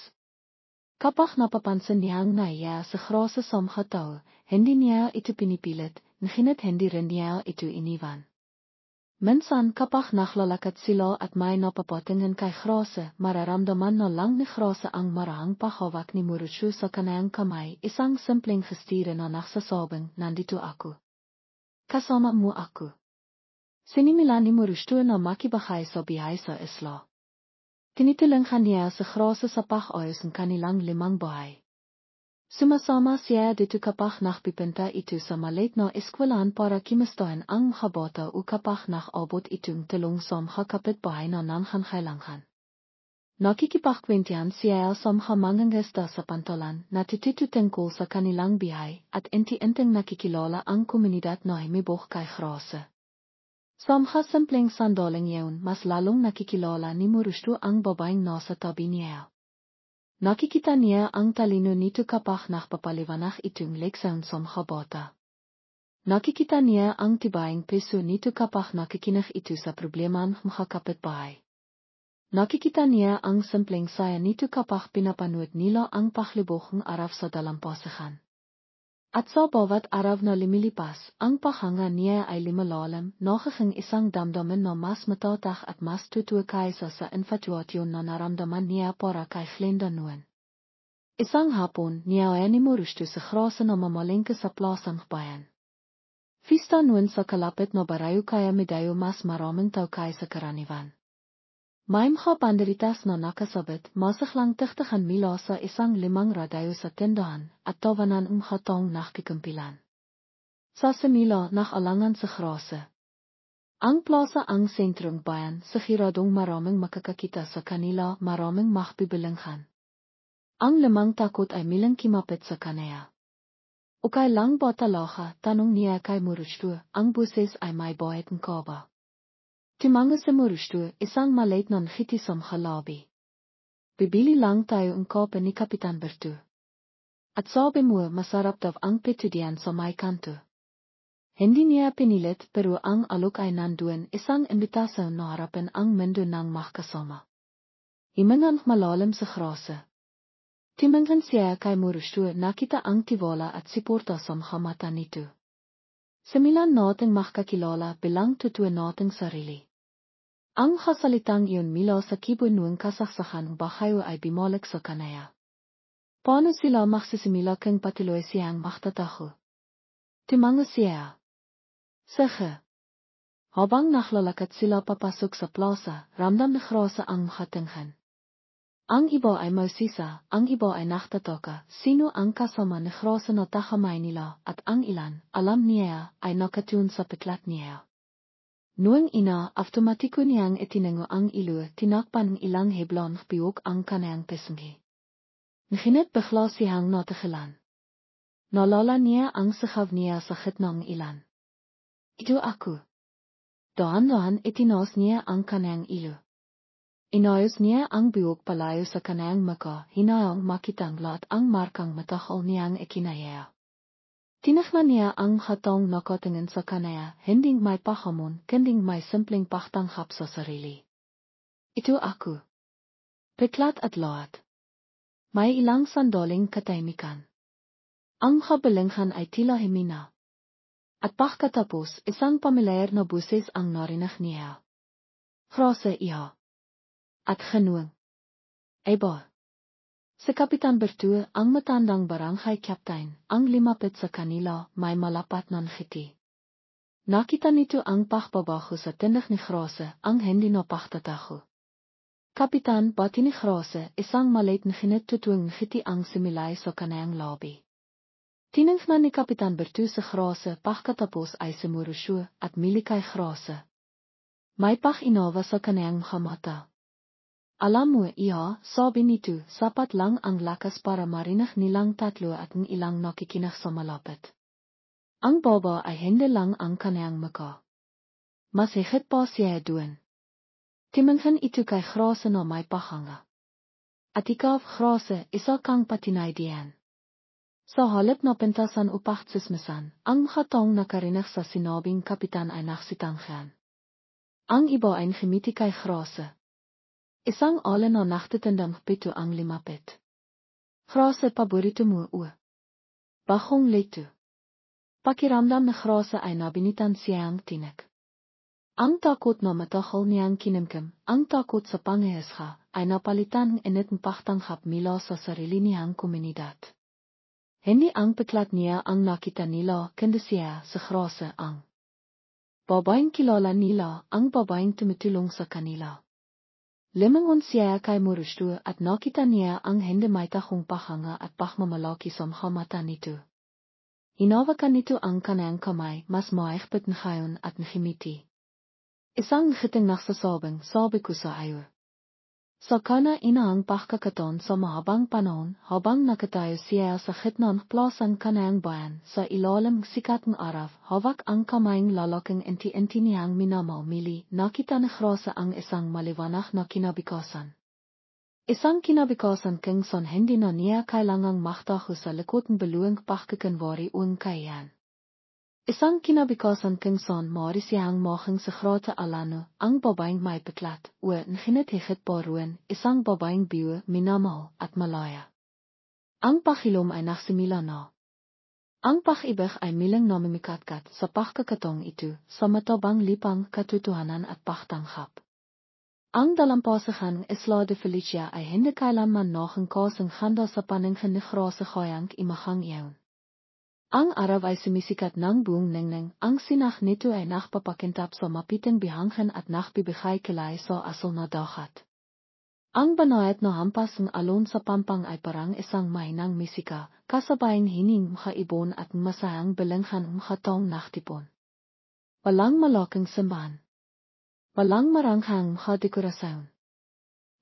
Kapag napapansin niyang naiya sa grase sa mga tao, hindi niya ito pinipilit, nginit hindi rin niya ito iniwan. Minsan kapag naglalakat sila at may napapatingin kay grase, mararamdaman na lang ni grase ang marahang pahawak ni Murusto sa kanayang kamay, isang simpleng gestire na nagsasabing, nandito ako. Kasama mo ako. Sinimilan ni Murusto na makibahay sa biyahe sa isla. Tinitilanghan niya sa grase sa pag-ayos ng kanilang limang bahay. Sumasama siya dito kapag nakpipinta ito sa maliit na eskwelahan para kimustahin ang mga bata o kapag nakabot itong tulong sa mga kapitbahay na nangangailangan. Nakikipagkwentihan siya sa mga mangingisda sa pantalan na titito tungkol sa kanilang biyahe at inti-inting nakikilala ang komunidad na himibok kay grase. Sa mga simpleng sandaling iyon, mas lalong nakikilala ni Murusto ang babaeng nasa tabi niya. Nakikita niya ang talino nito kapag nakpapaliwanag itong leksyon sa mga bata. Nakikita niya ang tibayang peso nito kapag nakikinig ito sa problema ng mga kapitbahay. Nakikita niya ang simpleng saya nito kapag pinapanood nila ang paglibok ng araw sa dalampasigan. At sa bawat araw na lumilipas, ang paghanga niya ay lumalalim, nagiging isang damdamin na mas matatak at mas tutua kaysa sa infatuasyon na naramdaman niya para kay Glenda noon. Isang hapon, niya ay nimurusto sa grasa na mamalengke sa plasang bayan. Vista noon sa kalapit na barayo kaya medayo mas maraming tao kaysa karaniwan. May mga banderitas na nakasabit, masaklang tigtigan mila sa isang 5 radayo sa tindahan, at tawanan ang mga taong nakikumpilan. Sa simila nakalangan sa grasa. Ang plaza ang sentrum bayan, sa giradong maraming makakakita sa kanila, maraming magbibilanghan. Ang 5 takot ay milang kimapit sa kanaya. Ukay lang ba talaga, tanong niya kay Murushtu, ang buses ay may bayad ng kaba. Timanga sa Murushtu, isang maliit na ngitisam halabi. Bibili lang tayo ang kaba ni Kapitan Bertu. At sabi mo, masarap daw ang petudian sa may kanto. Hindi niya pinilit pero ang alok ay nanduan, isang imbitasyon na harapan ang mundo ng magkasama. Imangan malalim sa grasa. Timanghan siya kay Murushtu, nakita ang tiwala at suporta sa mga mata nito. Similan nating makakilala bilang totoo nating sarili. Ang kasalitang iyon mila sa kibo noong kasaksakan bahayo ay bimalik sa kanaya. Paano sila magsisimila kung patuloy siyang magtataho? Timanga siya. Sige. Habang naklalakad sila papasok sa plaza, ramdam na grasa ang hatinghan. Ang iba ay mausisa, ang iba ay naktataka, sino ang kasama na grasa na takamay nila, at ang ilan, alam niya, ay nakatun sa piklat niya. Noong ina, automatiko niyang itinango ang ilo, tinakpan ng ilang heblang biyok ang kanayang pesenghi. Naginit bigla siyang natigilan. Nalala niya ang sigaw niya sa gitna ng ilan. Ito ako. Dahan-dahan itinaas niya ang kanayang ilo. Inayos niya ang biyok palayo sa kanayang maka, hinayang makitang lahat ang markang matahol niyang ikinaya. Tinaklan niya ang hatong nakatingin sa kanaya, hindi may pahamon, kundi may simpleng pagtanggap sa sarili. Ito ako. Piklat at lahat. May ilang sandaling katahimikan. Ang kabalinghan ay tila himina. At pagkatapos, isang pamilyar na buses ang narinig niya. Grasa iha. At genuang. Eba. Si Kapitan Bertu, ang matandang barangay captain, ang limapit sa kanila, may malapat ng ngiti. Nakita nito ang pagbabago sa tindig ni Grasa, ang hindi na pagtatago. Kapitan, bati ni Grasa, isang maliit na ginitutuwing ngiti ang similay sa kanayang labi. Tiningnan ni Kapitan Bertu sa Grasa, pagkatapos ay si Murushtu, at mili kay Grasa. May pag-inawa sa kanayang mga mata. Alam mo, iha, sabi nito, sapat lang ang lakas para marinig nilang tatlo at ng ilang nakikinig sa malapit. Ang baba ay hindi lang ang kanayang maka. Mas higit pa siya doon. Timanghan ito kay Grasa na may paghanga. At ikaw, Grasa, isa kang patinay diyan. Sa halip na pintasan upang sismisan, ang mga taong nakarinig sa sinabing kapitan ay nagsitanghan. Ang iba ay ngimiti kay Grasa. Isang alin na naktatandang pito ang limapit. Grasa paborito mo Bakong leto. Pakiramdam na Grasa ay nabinitan siyang tinik. Ang takot na matahol niyang kinimkim, ang takot sa pangyayasya, ay napalitan ng init ng pagtanggap mila sa sarili niyang komunidad. Hindi ang piklat niya ang nakita nila, kundi siya sa Grasa ang babaeng kilala nila, ang babaeng tumutulong sa kanila. Limangon siya kay Murushtu at nakita niya ang hindi may tahong paghanga at pagmamalaki sa mga mata nito. Hinawakan nito ang kanayang kamay, mas maihigpit na ngayon at ngimiti. Isang ngiting nagsasabing, sabi ko sa iyo. Sa kana inaang pagkakataon sa mahabang panahon, habang nakatayo siya sa gitna ng plasang kanayang bayan, sa ilalim ng sikat ng araw, hawak ang kamayang lalaking inti-inti niyang minamamili, nakita ni Grasa ang isang maliwanag na kinabikasan. Isang kinabikasan kung saan hindi na niya kailangang magtago sa likod ng beluang pagkakanwari uang kayan. Isang kinabikasan kung saan maaari siyang mahing sa grota alano, ang babaeng may piklat, nginit-higit pa roon, isang babaeng biwa, minamahal, at malaya. Ang paghilom ay nagsimula na. Ang pag-ibig ay milang namimikatkat sa pagkakataong ito sa matabang lipang katotohanan at pagtanggap. Ang dalampasigan Isla de Felicia ay hindi kailanman nog een kasing ganda sa paningin ni Grase Gayang imagang iyon. Ang araw ay sumisikat ng buong ningning, ang sinach nito ay nakpapakintap sa mapiting bihangin at nakbibigay kilay sa asal na dagat. Ang banayad na hampas ng alon sa pampang ay parang isang mahinang misika, kasabayang hining mga ibon at masayang belenghan mga taong naktipon. Walang malaking simbahan. Walang maranghang mga dekorasyon.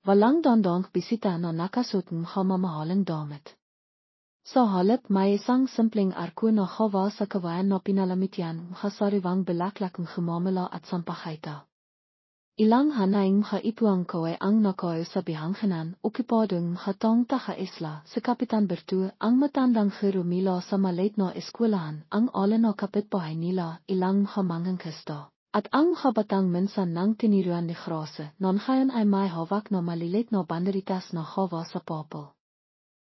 Walang dandang bisita na nakasuot ng mga mamahaling damit. Sa halip may isang simpleng arko na hawa sa kawayan na pinalamitian mga sariwang belaklakang humamala at sampakaita. Ilang hanaing mga ipuang kaway ang nakayo sa bihanghanan okipadong mga taong taga isla sa Kapitan Bertu ang matandang Jeromila sa maliit na eskwelahan ang alin na kapitbahay nila ilang mga manggangkasta. At ang mga batang minsan nang tiniruan ni Grase na ngayon ay may hawak na malilit na banderitas na hawa sa popol.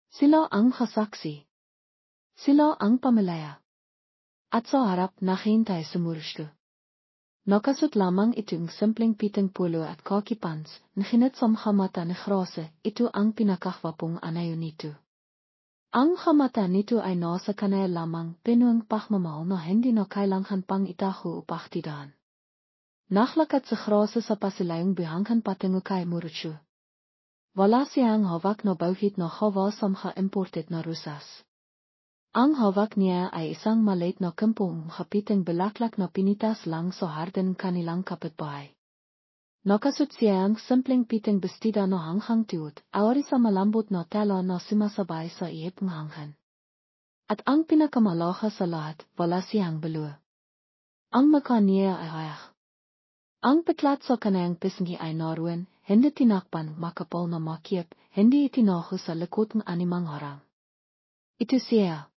Sila ang kasaksi. Sila ang pamilya. At sa harap naghihintay sa mursto. Nakasot lamang itong simpleng piteng pulo at kakipans, nahinat sa mga mata ni Grase, ito ang pinakahwapong anayo nito. Ang mata nito ay nasa kanaya lamang pinuang pagmamahal na hindi na kailangan pang itaho upang tidaan. Naklakat sa Grase sa pasilayong bihanghan patungo kay Murutsu. Wala siyang hawak na bauhit na hawa sa mga imported na rusas. Ang hawak niya ay isang maliit na kampong hapiting belaklak na pinitas lang sa hardin kanilang kapitbahay. Nakasuot siya ang simpleng piting bestida na hanghang tuot, awari sa malambot na tela na sumasabay sa ihip ng hanghan. At ang pinakamalaha sa lahat, wala siyang balua. Ang mukha niya ay hayak. Ang piklat sa kanayang pisngi ay naruan, hindi tinakpan makapal na makiep, hindi itinaho sa likod ng animang harang. Ito siya.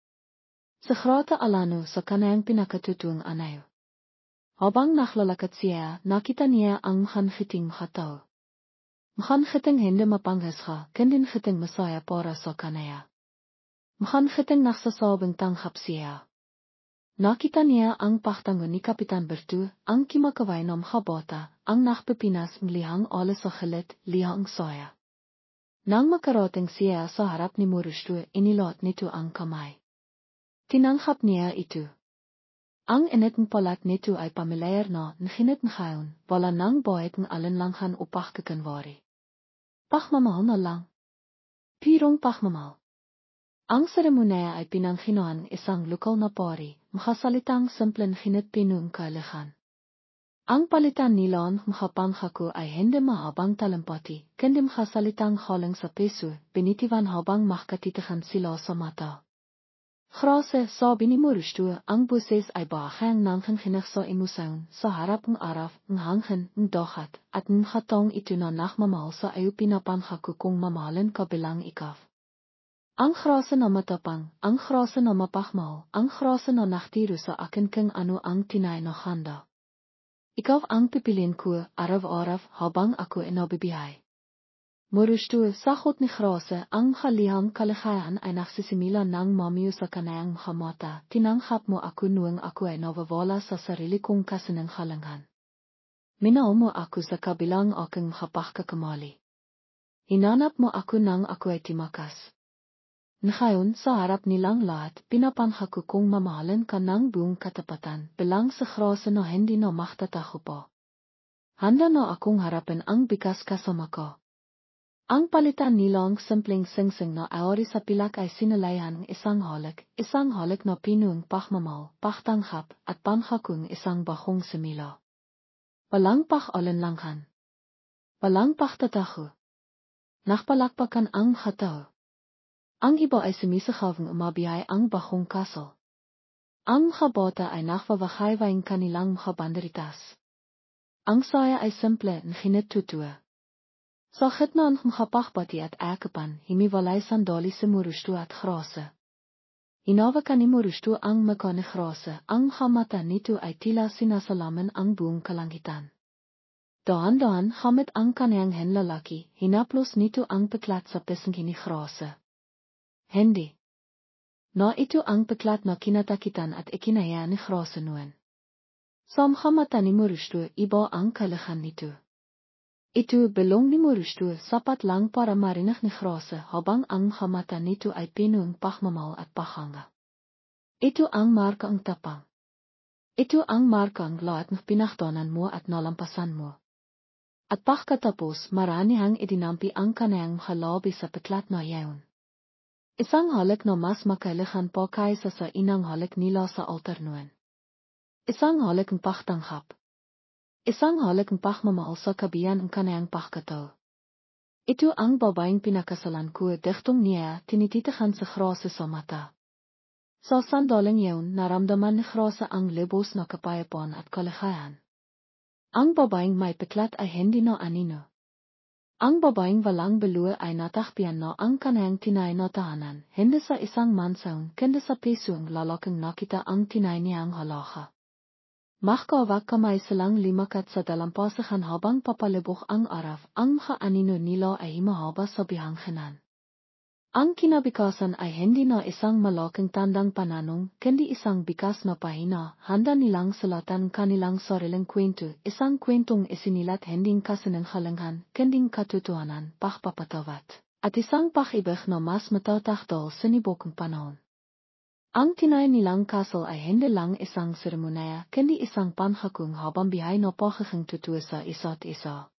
Sa grata alano sa kanayang pinakatutuang anayo. Habang naklalakat siya, nakita niya ang mkhangiting makatao. Mkhangiting hindi mapanghisga, kundi ngiting masaya para sa kanaya. Mkhangiting nagsasabing tanghap siya. Nakita niya ang pagtango ni Kapitan Bertu, ang kimakaway ng mga bata, ang nakpepinas ng lihang alas sa khilit, lihang saya. Nang makarating siya sa harap ni Murutsu, inilot nito ang kamay. Tinanghap niya ito. Ang init ng palat nito ay pamilyar na nginit ngayon, wala nang bayad ng alinlangan o pagkakanwari. Pagmamahal na lang. Pirong pagmamahal. Ang seremonya ay pinanghinuan isang lokal na pari, makasalitang simpleng nginit pinung kalihan. Ang palitan nila ng mga pangako ay hindi mahabang talampati, kundi makasalitang halang sa peso, binitiwan habang makatitikan sila sa mata. Grase, sabi ni Murutsu, ang buses ay bahang nanghanginig sa imusayon sa harap ng araf, ng hangin, ng dagat, at ng hatong ito na nakmamahal sa ayo pinapangako kung mamahalin ka bilang ikaw. Ang Grase na matapang, ang Grase na mapagmahal, ang Grase na naktiro sa akin kung ano ang tinay na handa. Ikaw ang pipiliin ko, araw-araw, habang ako inabibihay. Murutsu, sagot ni Grase, ang halihang kaligayahan ay nagsisimula ng mamiyo sa kanayang mga mata, tinanghap mo ako noong ako ay nawawala sa sarili kong kasinanghalangan. Minahal mo ako sa kabilang aking mga pagkakamali. Hinanap mo ako nang ako ay timakas. Ngayon, sa harap nilang lahat, pinapangako kong mamahalin ka ng buong katapatan, bilang sa Grase na hindi na makatataho pa. Handa na akong harapin ang bigas kasama ka. Ang palitan nilang simpleng singsing na awari sa pilak ay sinalayan ng isang halik na pinuang pagmamahal, pagtanghap, at panghakong isang bahong simila. Walang pag-alinlangan. Walang pagtataho. Nakpalakpakan ang hatao. Ang iba ay sumisakawang umabiyay ang bahong kasal. Ang mga bata ay nakwawahayway kanilang mga banderitas. Ang saya ay simple ng hinitutua. Sa gitna ng mga pagbati at akapan, himiwalay sandali si Murutsu at Grase. Hinawakan ni Murutsu ang mukha ni Grase, ang mga mata nito ay tila sinasalamin ang buong kalangitan. Dahan-dahan hamit ang kaniyang henlalaki, hinaplos nito ang piklat sa pisngi ni Grase. Hindi. Na itu ang peklat na kinatakitan at ikinaya ni grase noon. Samgamata ni murustu iba ang kalihan nito. Itu belong ni murustu sapat lang para marinig ni grase habang ang gamata nito ay pinung pagmamahal at paghanga. Ito ang marka ang tapang. Ito ang marka ang lahat ng pinagdanan mo at nalampasan mo. At pagkatapos maranihang idinampi ang kanayang halabi sa peklat na yaon. Isang halik na mas makalihan pa kaysa sa inang halik nila sa altar noon. Isang halik ang pagtanghap. Isang halik ang pagmamahal sa kabiyan ang kanayang pagkataw. Ito ang babaeng pinakasalan ko dichtong niya tinititikan sa grase sa mata. Sa sandaling yaon naramdaman ni grase ang libos na kapayapaan at kaligayahan. Ang babaeng may peklat ay hindi na anino. Ang babaeng walang beluwe ay natakpian na ang kanayang tinay na tahanan, hindi sa isang mansaon, kundi sa pisong lalaking nakita ang tinay niyang halaga. Mahkawak kamay silang limakat sa dalampasahan habang papalibok ang araf, ang mga anino nila ay himahaba sa bihanghanan. Ang kinabikasan ay hindi na isang malaking tandang pananong, kundi isang bikas na pahina, handa nilang sulatan kanilang sariling kwento, isang kwentong isinilat hinding kasinanghalanghan, kunding katotohanan, pagpapatawad, at isang pag-ibig na mas matatakdal sa nibokong panahon. Ang tinay nilang kasal ay hindi lang isang seremoniya, kundi isang panghakong habang bihay na pagiging totoo sa isa't isa.